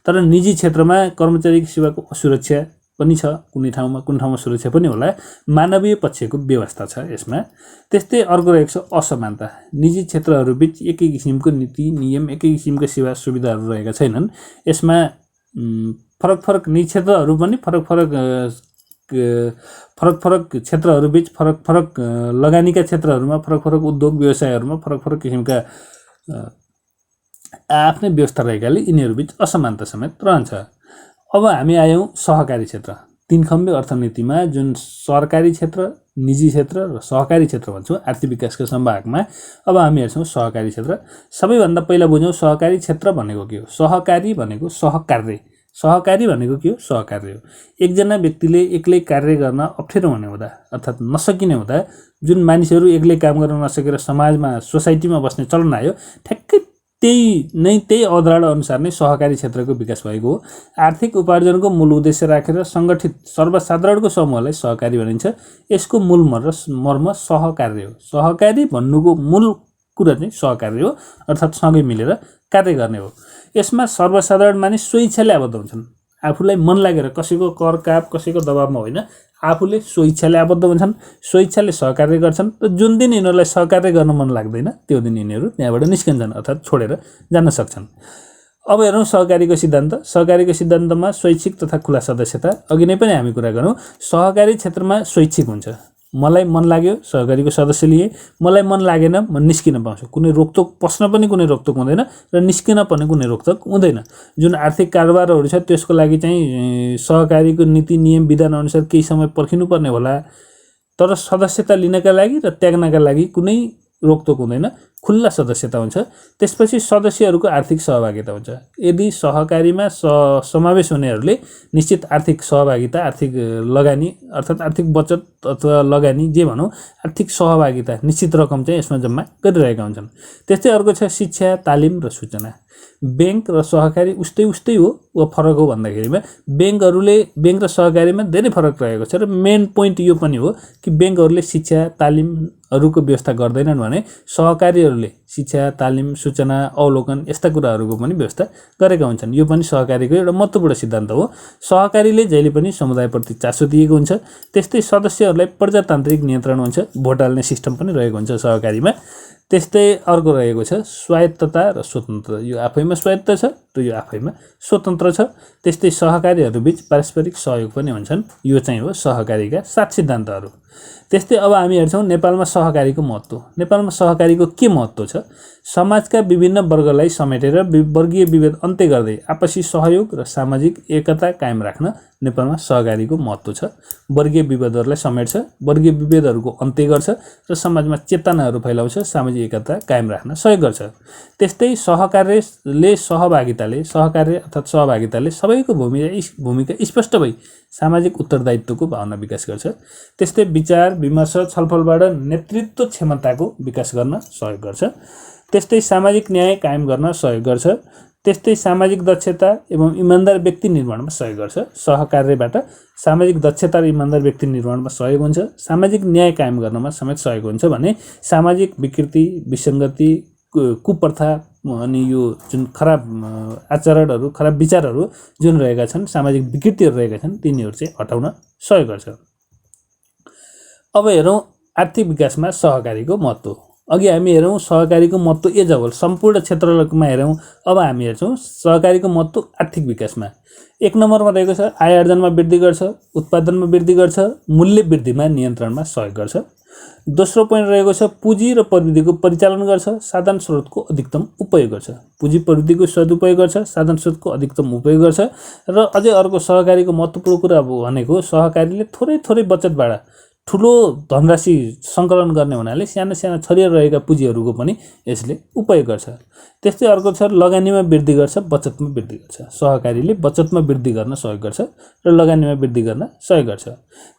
तर निजी क्षेत्रमा कर्मचारीको सेवाको असुरक्षा पनि छ। कुनै ठाउँमा सुरक्षा पनि होला। मानवीय पक्षको व्यवस्था छ यसमा। त्यस्तै अर्को रहेको छ असमानता। निजी क्षेत्रहरूबीच एकै किसिमको नीति नियम, एकै किसिमको सेवा सुविधाहरू रहेका छैनन्। यसमा फरक निजी क्षेत्रहरू पनि फरक क्षेत्रहरूबीच फरक लगानीका क्षेत्रहरूमा, फरक उद्योग व्यवसायहरूमा फरक किसिमका आफ्नै व्यवस्था रहेकाले यिनीहरूबीच असमानता समेत रहन्छ। अब हामी आयौँ सहकारी क्षेत्र। 3 खम्बे अर्थनीतिमा जुन सरकारी क्षेत्र, निजी क्षेत्र र सहकारी क्षेत्र भन्छौँ आर्थिक विकासको सम्भागमा, अब हामी हेर्छौँ सहकारी क्षेत्र। सबैभन्दा पहिला बुझौँ सहकारी क्षेत्र भनेको के हो। सहकारी भनेको सहकार्य। सहकारी भनेको के हो? सहकार्य हो। एकजना व्यक्तिले एक्लै कार्य गर्न अप्ठ्यारो हुने हुँदा अर्थात् नसकिने हुँदा जुन मानिसहरू एक्लै काम गर्न नसकेर समाजमा, सोसाइटीमा बस्ने चलन आयो, ठ्याक्कै त्यही अवधारणा अनुसार नै सहकारी क्षेत्रको विकास भएको हो। आर्थिक उपार्जनको मूल उद्देश्य राखेर सङ्गठित सर्वसाधारणको समूहलाई सहकारी भनिन्छ। यसको मूल मर्म सहकार्य हो। सहकारी भन्नुको मूल कुरा चाहिँ सहकार्य हो, अर्थात् सँगै मिलेर कार्य गर्ने हो। यसमा सर्वसाधारण मानिस स्वइच्छाले आबद्ध हुन्छन्। आफूलाई मन लागेर, कसैको कर काप, कसैको दबावमा होइन, आफूले स्वइच्छाले आबद्ध हुन्छन्, स्वइच्छाले सहकार्य गर्छन्। र जुन दिन यिनीहरूलाई सहकार्य गर्न मन लाग्दैन त्यो दिन यिनीहरू त्यहाँबाट निस्कन्छन् अर्थात् छोडेर जान सक्छन्। अब हेरौँ सहकारीको सिद्धान्त। सहकारीको सिद्धान्तमा स्वैच्छिक तथा खुला सदस्यता। अघि नै पनि हामी कुरा गरौँ, सहकारी क्षेत्रमा स्वैच्छिक हुन्छ। मलाई मन लाग्यो सहकारीको सदस्य लिए, मलाई मन लागेन म निस्किन पाउँछु। कुनै रोकटोक, पस्न पनि कुनै रोकटोक हुँदैन र निस्किन पनि कुनै रोकटोक हुँदैन। जुन आर्थिक कारोबारहरू छ त्यसको लागि चाहिँ सहकारीको नीति नियम विधान अनुसार केही समय पर्खिनुपर्ने होला, तर सदस्यता लिनका लागि र त्याग्नका लागि कुनै रोकटोक हुँदैन। खुल्ला सदस्यता हुन्छ। त्यसपछि सदस्यहरूको आर्थिक सहभागिता हुन्छ। यदि सहकारीमा समावेश हुनेहरूले निश्चित आर्थिक सहभागिता, आर्थिक लगानी अर्थात् आर्थिक बचत अथवा लगानी जे भनौँ, आर्थिक सहभागिता निश्चित रकम चाहिँ यसमा जम्मा गरिरहेका हुन्छन्। त्यस्तै अर्को छ शिक्षा, तालिम र सूचना। ब्याङ्क र सहकारी उस्तै हो वा फरक हो भन्दाखेरिमा ब्याङ्क र सहकारीमा धेरै फरक रहेको छ। र मेन पोइन्ट यो पनि हो कि ब्याङ्कहरूले शिक्षा तालिमहरूको व्यवस्था गर्दैनन् भने सहकारीहरूले शिक्षा, तालिम, सूचना, अवलोकन यस्ता कुराहरूको पनि व्यवस्था गरेका हुन्छन्। यो पनि सहकारीको एउटा महत्त्वपूर्ण सिद्धान्त हो। सहकारीले जहिले पनि समुदायप्रति चासो दिएको हुन्छ। त्यस्तै सदस्यहरूलाई प्रजातान्त्रिक नियन्त्रण हुन्छ। भोट हाल्ने सिस्टम पनि रहेको हुन्छ सहकारीमा। त्यस्तै अर्को रहेको छ स्वायत्तता र स्वतन्त्रता। यो आफैमा स्वायत्त छ र यो आफैमा स्वतन्त्र छ। त्यस्तै सहकारीहरूबीच पारस्परिक सहयोग पनि हुन्छन्। यो चाहिँ हो सहकारीका 7 सिद्धान्तहरू। त्यस्तै अब हामी हेर्छौँ नेपालमा सहकारीको महत्त्व। नेपालमा सहकारीको के महत्त्व छ? समाजका विभिन्न वर्गलाई समेटेर वर्गीय विभेद अन्त्य गर्दै आपसी सहयोग र सामाजिक एकता कायम राख्न नेपालमा सहकारीको महत्त्व छ। वर्गीय विभेदहरूलाई समेट्छ, वर्गीय विभेदहरूको अन्त्य गर्छ र समाजमा चेतनाहरू फैलाउँछ, सामाजिक एकता कायम राख्न सहयोग गर्छ। त्यस्तै सहकार्य अर्थात् सहभागिताले सबैको भूमिका स्पष्ट भई सामाजिक उत्तरदायित्वको भावना विकास गर्छ। त्यस्तै विचार विमर्श छलफलबाट नेतृत्व क्षमताको विकास गर्न सहयोग गर्छ। त्यस्तै सामाजिक न्याय कायम गर्न सहयोग गर्छ। त्यस्तै सामाजिक दक्षता एवं इमान्दार व्यक्ति निर्माणमा सहयोग गर्छ। सहकार्यबाट सामाजिक दक्षता र इमान्दार व्यक्ति निर्माणमा सहयोग हुन्छ। सामाजिक न्याय कायम गर्नमा समेत सहयोग हुन्छ भने सामाजिक विकृति, विसङ्गति, कुप्रथा अनि यो जुन खराब आचरणहरू, खराब विचारहरू जुन रहेका छन्, सामाजिक विकृतिहरू रहेका छन्, तिनीहरू चाहिँ हटाउन सहयोग गर्छ। अब हेरौँ आर्थिक विकासमा सहकारीको महत्त्व। अघि हामी हेरौँ सहकारीको महत्त्व एज अ होल सम्पूर्ण क्षेत्रमा हेरौँ। अब हामी हेर्छौँ सहकारीको महत्त्व आर्थिक विकासमा। 1 नम्बरमा रहेको छ आय आर्जनमा वृद्धि गर्छ, उत्पादनमा वृद्धि गर्छ, मूल्य वृद्धिमा नियन्त्रणमा सहयोग गर्छ। दोस्रो पोइन्ट रहेको छ पुँजी र प्रविधिको परिचालन गर्छ, साधन स्रोतको अधिकतम उपयोग गर्छ। पुँजी प्रविधिको सदुपयोग गर्छ, साधन स्रोतको अधिकतम उपयोग गर्छ। र अझै अर्को सहकारीको महत्त्वपूर्ण कुरा भनेको सहकारीले थोरै थोरै बचतबाट ठुलो धनराशि सङ्कलन गर्ने हुनाले साना साना छरिएर रहेका पुँजीहरूको पनि यसले उपयोग गर्छ। त्यस्तै अर्को छ लगानीमा वृद्धि गर्छ, बचतमा वृद्धि गर्छ। सहकारीले बचतमा वृद्धि गर्न सहयोग गर्छ र लगानीमा वृद्धि गर्न सहयोग गर्छ।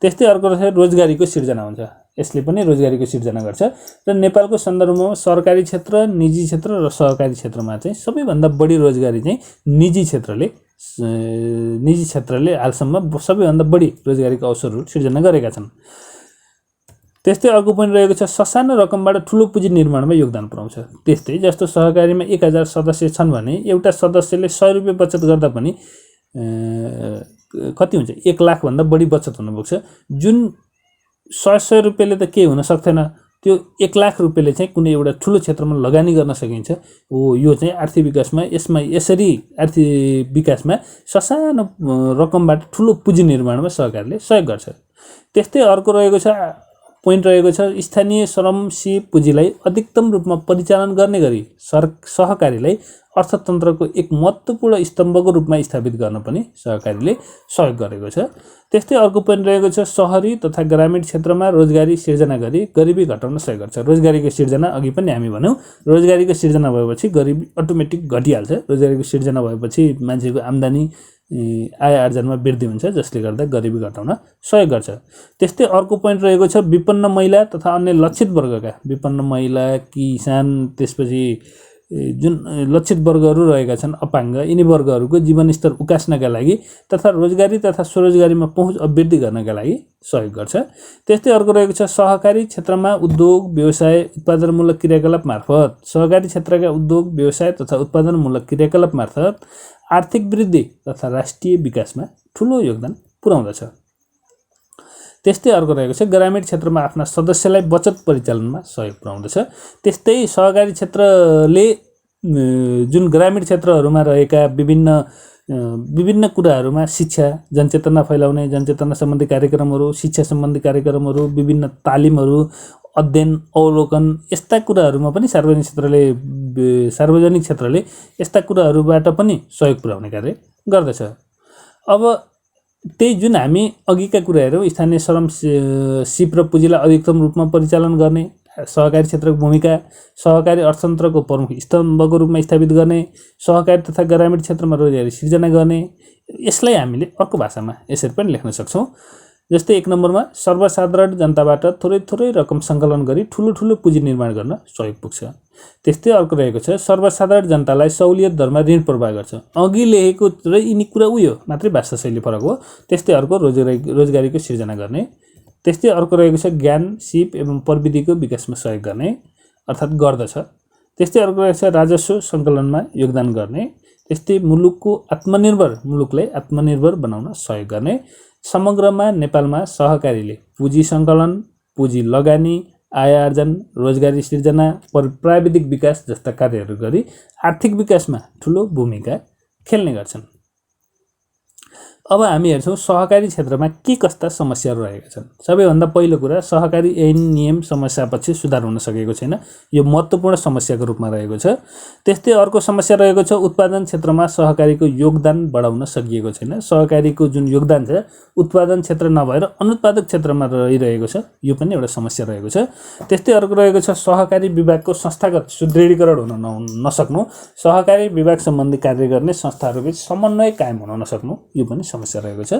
त्यस्तै अर्को छ रोजगारीको सिर्जना हुन्छ, यसले पनि रोजगारीको सिर्जना गर्छ। र नेपालको सन्दर्भमा सरकारी क्षेत्र, निजी क्षेत्र र सहकारी क्षेत्रमा चाहिँ सबैभन्दा बढी रोजगारी चाहिँ निजी क्षेत्रले हालसम्म सबैभन्दा बढी रोजगारीको अवसरहरू सिर्जना गरेका छन्। त्यस्तै अर्को पनि रहेको छ ससानो रकमबाट ठुलो पुँजी निर्माणमा योगदान पुर्याउँछ। त्यस्तै जस्तो सहकारीमा 1000 सदस्य छन् भने एउटा सदस्यले 100 रुपियाँ बचत गर्दा पनि कति हुन्छ 1 लाखभन्दा बढी बचत हुनपुग्छ। जुन 100 रुपियाँले त केही हुन सक्दैन, त्यो 1 लाख रुपियाँले चाहिँ कुनै एउटा ठुलो क्षेत्रमा लगानी गर्न सकिन्छ। हो, यो चाहिँ आर्थिक विकासमा यसरी आर्थिक विकासमा ससानो रकमबाट ठुलो पुँजी निर्माणमा सहकारीले सहयोग गर्छ। त्यस्तै अर्को रहेको छ पोइन्ट रहेको छ स्थानीय श्रम सिप पुँजीलाई अधिकतम रूपमा परिचालन गर्ने गरी सहकारीलाई अर्थतन्त्रको एक महत्त्वपूर्ण स्तम्भको रूपमा स्थापित गर्न पनि सहकारीले सहयोग गरेको छ। त्यस्तै अर्को पोइन्ट रहेको छ सहरी तथा ग्रामीण क्षेत्रमा रोजगारी सिर्जना गरी गरिबी घटाउन सहयोग गर्छ। रोजगारीको सिर्जना अघि पनि हामी भन्यौँ, रोजगारीको सिर्जना भएपछि गरिबी अटोमेटिक घटिहाल्छ। रोजगारीको सिर्जना भएपछि मान्छेको आम्दानी आय आर्जनमा वृद्धि हुन्छ, जसले गर्दा गरिबी घटाउन सहयोग गर्छ। त्यस्तै अर्को पोइन्ट रहेको छ विपन्न महिला तथा अन्य लक्षित वर्गका विपन्न महिला, किसान, त्यसपछि जुन लक्षित वर्गहरू रहेका छन् अपाङ्ग, यिनी वर्गहरूको जीवनस्तर उकास्नका लागि तथा रोजगारी तथा स्वरोजगारीमा पहुँच अभिवृद्धि गर्नका लागि सहयोग गर्छ। त्यस्तै अर्को रहेको छ सहकारी क्षेत्रमा उद्योग व्यवसाय उत्पादनमूलक क्रियाकलाप मार्फत सहकारी क्षेत्रका उद्योग व्यवसाय तथा उत्पादनमूलक क्रियाकलाप मार्फत आर्थिक वृद्धि तथा राष्ट्रिय विकासमा ठुलो योगदान पुर्याउँदछ। त्यस्तै अर्को रहेको छ ग्रामीण क्षेत्रमा आफ्ना सदस्यलाई बचत परिचालनमा सहयोग पुर्याउँदछ। त्यस्तै सहकारी क्षेत्रले जुन ग्रामीण क्षेत्रहरूमा रहेका विभिन्न कुराहरूमा शिक्षा, जनचेतना फैलाउने, जनचेतना सम्बन्धी कार्यक्रमहरू, शिक्षा सम्बन्धी कार्यक्रमहरू, विभिन्न तालिमहरू, अध्ययन, अवलोकन, यस्ता कुराहरूमा पनि सार्वजनिक क्षेत्रले यस्ता कुराहरूबाट पनि सहयोग पुर्याउने कार्य गर्दछ। अब त्यही जुन हामी अघिका कुराहरू स्थानीय श्रम सिप र पुँजीलाई अधिकतम रूपमा परिचालन गर्ने, सहकारी क्षेत्रको भूमिका, सहकारी अर्थतन्त्रको प्रमुख स्तम्भको रूपमा स्थापित गर्ने, सहकारी तथा ग्रामीण क्षेत्रमा रोजगारी सिर्जना गर्ने, यसलाई हामीले अर्को भाषामा यसरी पनि लेख्न सक्छौँ। जस्तै 1 नम्बरमा सर्वसाधारण जनताबाट थोरै थोरै रकम सङ्कलन गरी ठुलो ठुलो पुँजी निर्माण गर्न सहयोग पुग्छ। त्यस्तै अर्को रहेको छ सर्वसाधारण जनतालाई सहुलियत दरमा ऋण प्रवाह गर्छ। अघि लेखेको र यिनी कुरा उयो मात्रै भाषा शैली फरक हो। त्यस्तै अर्को रोजगारीको सिर्जना गर्ने। त्यस्तै अर्को रहेको छ ज्ञान, सिप एवं प्रविधिको विकासमा सहयोग गर्ने अर्थात् गर्दछ। त्यस्तै अर्को रहेको छ राजस्व सङ्कलनमा योगदान गर्ने। त्यस्तै मुलुकलाई आत्मनिर्भर बनाउन सहयोग गर्ने। समग्रमा नेपालमा सहकारीले पुँजी सङ्कलन, पुँजी लगानी, आय आर्जन, रोजगारी सिर्जना, प्राविधिक विकास जस्ता कार्यहरू गरी आर्थिक विकासमा ठुलो भूमिका खेल्ने गर्छन्। अब हामी हेर्छौँ सहकारी क्षेत्रमा के कस्ता समस्याहरू रहेका छन्। सबैभन्दा पहिलो कुरा सहकारी ऐन नियम समस्यापछि सुधार हुन सकेको छैन, यो महत्त्वपूर्ण समस्याको रूपमा रहेको छ। त्यस्तै अर्को समस्या रहेको छ उत्पादन क्षेत्रमा सहकारीको योगदान बढाउन सकिएको छैन। सहकारीको जुन योगदान छ उत्पादन क्षेत्र नभएर अनुत्पादक क्षेत्रमा रहिरहेको छ, यो पनि एउटा समस्या रहेको छ। त्यस्तै अर्को रहेको छ सहकारी विभागको संस्थागत सुदृढीकरण हुन नसक्नु, सहकारी विभाग सम्बन्धी कार्य गर्ने संस्थाहरूबीच समन्वय कायम हुन नसक्नु, यो पनि समस्या रहेको छ।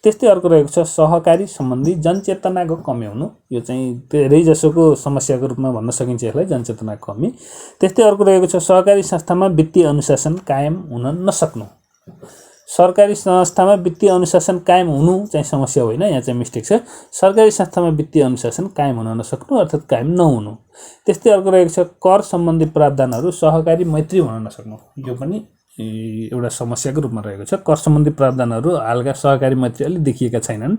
त्यस्तै अर्को रहेको छ सहकारी सम्बन्धी जनचेतनाको कमी हुनु, यो चाहिँ धेरै जसोको समस्याको रूपमा भन्न सकिन्छ यसलाई, जनचेतनाको कमी। त्यस्तै अर्को रहेको छ सहकारी संस्थामा वित्तीय अनुशासन कायम हुन नसक्नु। सरकारी संस्थामा वित्तीय अनुशासन कायम हुनु चाहिँ समस्या होइन, यहाँ चाहिँ मिस्टेक छ। सरकारी संस्थामा वित्तीय अनुशासन कायम हुन नसक्नु अर्थात् कायम नहुनु। त्यस्तै अर्को रहेको छ कर सम्बन्धी प्रावधानहरू सहकारी मैत्री हुन नसक्नु, यो पनि एउटा समस्याको रूपमा रहेको छ। कर सम्बन्धी प्रावधानहरू हालका सहकारी मैत्री अलि देखिएका छैनन्।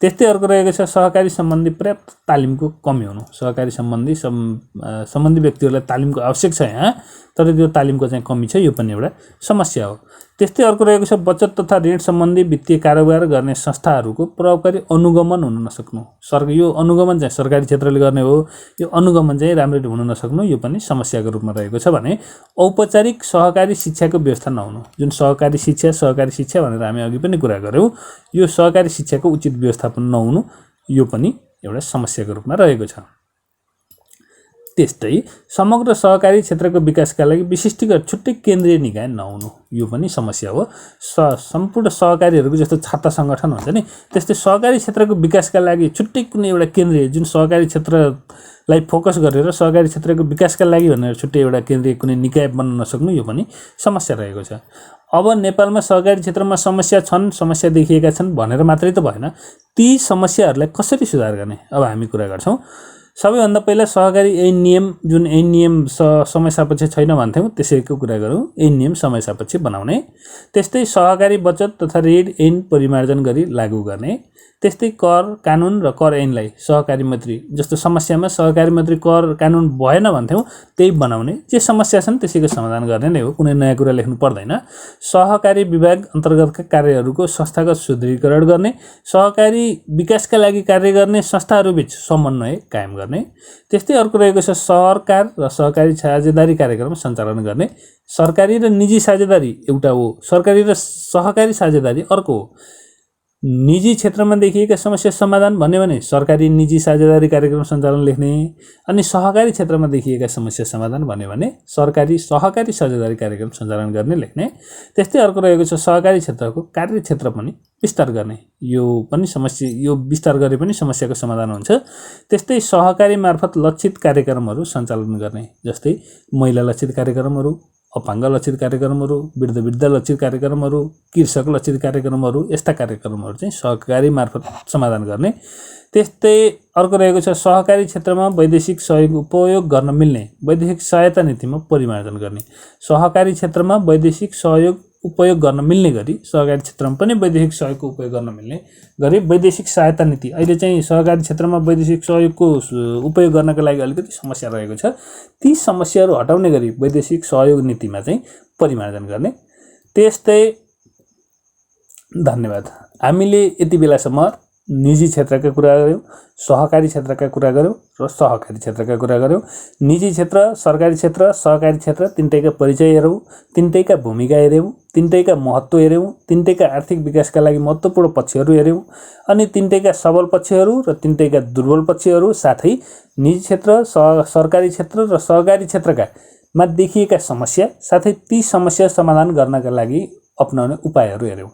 त्यस्तै अर्को रहेको छ सहकारी सम्बन्धी पर्याप्त तालिमको कमी हुनु। सहकारी सम्बन्धी व्यक्तिहरूलाई तालिमको आवश्यक छ यहाँ, तर त्यो तालिमको चाहिँ कमी छ, यो पनि एउटा समस्या हो। त्यस्तै अर्को रहेको छ बचत तथा ऋण सम्बन्धी वित्तीय कारोबार गर्ने संस्थाहरूको प्रभावकारी अनुगमन हुन नसक्नु। यो अनुगमन चाहिँ सरकारी क्षेत्रले गर्ने हो, यो अनुगमन चाहिँ राम्ररी हुन नसक्नु, यो पनि समस्याको रूपमा रहेको छ। भने औपचारिक सहकारी शिक्षाको व्यवस्था नहुनु। जुन सहकारी शिक्षा भनेर हामी अघि पनि कुरा गऱ्यौँ, यो सहकारी शिक्षाको उचित व्यवस्थापन नहुनु, यो पनि एउटा समस्याको रूपमा रहेको छ। त्यस्तै समग्र सहकारी क्षेत्रको विकासका लागि विशिष्टीकृत छुट्टै केन्द्रीय निकाय नहुनु, यो पनि समस्या हो। सम्पूर्ण सहकारीहरूको जस्तो छाता सङ्गठन हुन्छ नि, त्यस्तै सहकारी क्षेत्रको विकासका लागि छुट्टै कुनै एउटा केन्द्रीय, जुन सहकारी क्षेत्रलाई फोकस गरेर सहकारी क्षेत्रको विकासका लागि भनेर छुट्टै एउटा केन्द्रीय कुनै निकाय बन्न नसक्नु, यो पनि समस्या रहेको छ। अब नेपालमा सहकारी क्षेत्रमा समस्या देखिएका छन् भनेर मात्रै त भएन, ती समस्याहरूलाई कसरी सुधार गर्ने अब हामी कुरा गर्छौँ। सबैभन्दा पहिला सहकारी ऐन नियम, जुन ऐन नियम समय सापेक्ष छैन भन्थ्यौँ, त्यसैको कुरा गरौँ। ऐन नियम समय सापेक्ष बनाउने। त्यस्तै सहकारी बचत तथा ऋण ऐन परिमार्जन गरी लागू गर्ने। त्यस्तै कर कानुन र कर ऐनलाई सहकारी मैत्री जस्तो समस्यामा सहकारी मैत्री कर कानुन भएन भन्थ्यौँ, त्यही बनाउने। जे समस्या छन् त्यसैको समाधान गर्ने नै हो, कुनै नयाँ कुरा लेख्नु पर्दैन। सहकारी विभाग अन्तर्गतका कार्यहरूको संस्थागत सुदृढीकरण गर्ने। सहकारी विकासका लागि कार्य गर्ने संस्थाहरूबीच समन्वय कायम गर्ने। त्यस्तै अर्को रहेको छ सरकार र सहकारी साझेदारी कार्यक्रम सञ्चालन गर्ने। सरकारी र निजी साझेदारी एउटा हो, सरकारी र सहकारी साझेदारी अर्को हो। निजी क्षेत्रमा देखिएका समस्या समाधान भन्यो भने सरकारी निजी साझेदारी कार्यक्रम सञ्चालन लेख्ने, अनि सहकारी क्षेत्रमा देखिएका समस्या समाधान भन्यो भने सरकारी सहकारी साझेदारी कार्यक्रम सञ्चालन गर्ने लेख्ने। त्यस्तै अर्को रहेको छ सहकारी क्षेत्रको कार्यक्षेत्र पनि विस्तार गर्ने। यो पनि समस्या, यो विस्तार गरे पनि समस्याको समाधान हुन्छ। त्यस्तै सहकारी मार्फत लक्षित कार्यक्रमहरू सञ्चालन गर्ने, जस्तै महिला लक्षित कार्यक्रमहरू, अपाङ्ग लक्षित कार्यक्रमहरू, वृद्ध लक्षित कार्यक्रमहरू, कृषक लक्षित कार्यक्रमहरू, यस्ता कार्यक्रमहरू चाहिँ सहकारी मार्फत समाधान गर्ने। त्यस्तै अर्को रहेको छ सहकारी क्षेत्रमा वैदेशिक सहयोग उपयोग गर्न मिल्ने वैदेशिक सहायता नीतिमा परिमार्जन गर्ने। सहकारी क्षेत्रमा वैदेशिक सहयोग उपयोग गर्न मिल्ने गरी सहकारी क्षेत्रमा पनि वैदेशिक सहयोगको उपयोग गर्न मिल्ने गरी वैदेशिक सहायता नीति। अहिले चाहिँ सहकारी क्षेत्रमा वैदेशिक सहयोगको उपयोग गर्नका लागि अलिकति समस्या रहेको छ, ती समस्याहरू हटाउने गरी वैदेशिक सहयोग नीतिमा चाहिँ परिमार्जन गर्ने। त्यस्तै धन्यवाद। हामीले यति बेलासम्म निजी क्षेत्रका कुरा गऱ्यौँ, सहकारी क्षेत्रका कुरा गऱ्यौँ र सहकारी क्षेत्रका कुरा गऱ्यौँ। निजी क्षेत्र, सरकारी क्षेत्र, सहकारी क्षेत्र तिनटैका परिचय हेरौँ, तिनटैका भूमिका हेऱ्यौँ, तिनटैका महत्त्व हेऱ्यौँ, तिनटैका आर्थिक विकासका लागि महत्त्वपूर्ण पक्षहरू हेऱ्यौँ, अनि तिनटैका सबल पक्षहरू र तिनटैका दुर्बल पक्षहरू, साथै निजी क्षेत्र, सरकारी क्षेत्र र सहकारी क्षेत्रका मा देखिएका समस्या, साथै ती समस्या समाधान गर्नका लागि अपनाउने उपायहरू हेऱ्यौँ।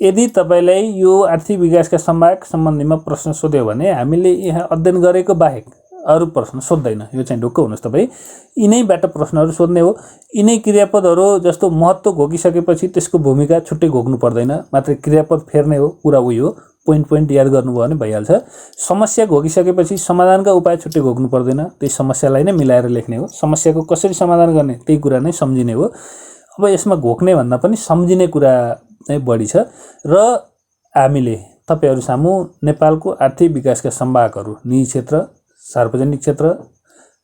यदि तपाईँलाई यो आर्थिक विकासका सम्भाग सम्बन्धीमा प्रश्न सोध्यो भने हामीले यहाँ अध्ययन गरेको बाहेक अरू प्रश्न सोध्दैन। यो चाहिँ ढुक्क हुनुहोस्, तपाईँ यिनैबाट प्रश्नहरू सोध्ने हो। यिनै क्रियापदहरू जस्तो महत्त्व घोकिसकेपछि त्यसको भूमिका छुट्टै घोक्नु पर्दैन, मात्रै क्रियापद फेर्ने हो, कुरा उही हो। पोइन्ट याद गर्नुभयो भने भइहाल्छ। समस्या घोकिसकेपछि समाधानका उपाय छुट्टै घोक्नु पर्दैन, त्यही समस्यालाई नै मिलाएर लेख्ने हो। समस्याको कसरी समाधान गर्ने त्यही कुरा नै सम्झिने हो। अब यसमा घोक्ने भन्दा पनि सम्झिने कुरा चाहिँ बढी छ र हामीले तपाईँहरू सामु नेपालको आर्थिक विकासका सम्भागहरू निजी क्षेत्र, सार्वजनिक क्षेत्र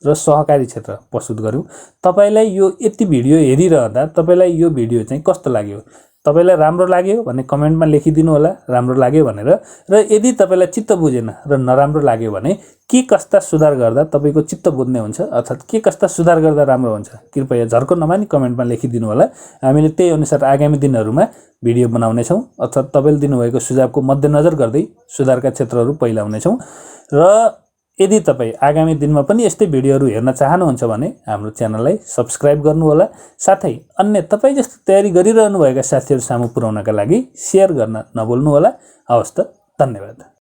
र सहकारी क्षेत्र प्रस्तुत गऱ्यौँ। तपाईँलाई यो यति भिडियो हेरिरहँदा तपाईँलाई यो भिडियो चाहिँ कस्तो लाग्यो? तपाईँलाई राम्रो लाग्यो भने कमेन्टमा लेखिदिनु होला, राम्रो लाग्यो भनेर। र यदि तपाईँलाई चित्त बुझेन र नराम्रो लाग्यो भने के कस्ता सुधार गर्दा तपाईँको चित्त बुझ्ने हुन्छ, अर्थात् के कस्ता सुधार गर्दा राम्रो हुन्छ, कृपया झर्को नमानी कमेन्टमा लेखिदिनु होला। हामीले त्यही अनुसार आगामी दिनहरूमा भिडियो बनाउनेछौँ, अर्थात् तपाईँले दिनुभएको सुझावको मध्यनजर गर्दै सुधारका क्षेत्रहरू पहिलाउनेछौँ। र यदि तपाईँ आगामी दिनमा पनि यस्तै भिडियोहरू हेर्न चाहनुहुन्छ भने हाम्रो च्यानललाई सब्स्क्राइब गर्नुहोला, साथै अन्य तपाईँ जस्तो तयारी गरिरहनुभएका साथीहरू सामु पुर्याउनका लागि सेयर गर्न नभुल्नुहोला। हवस् त, धन्यवाद।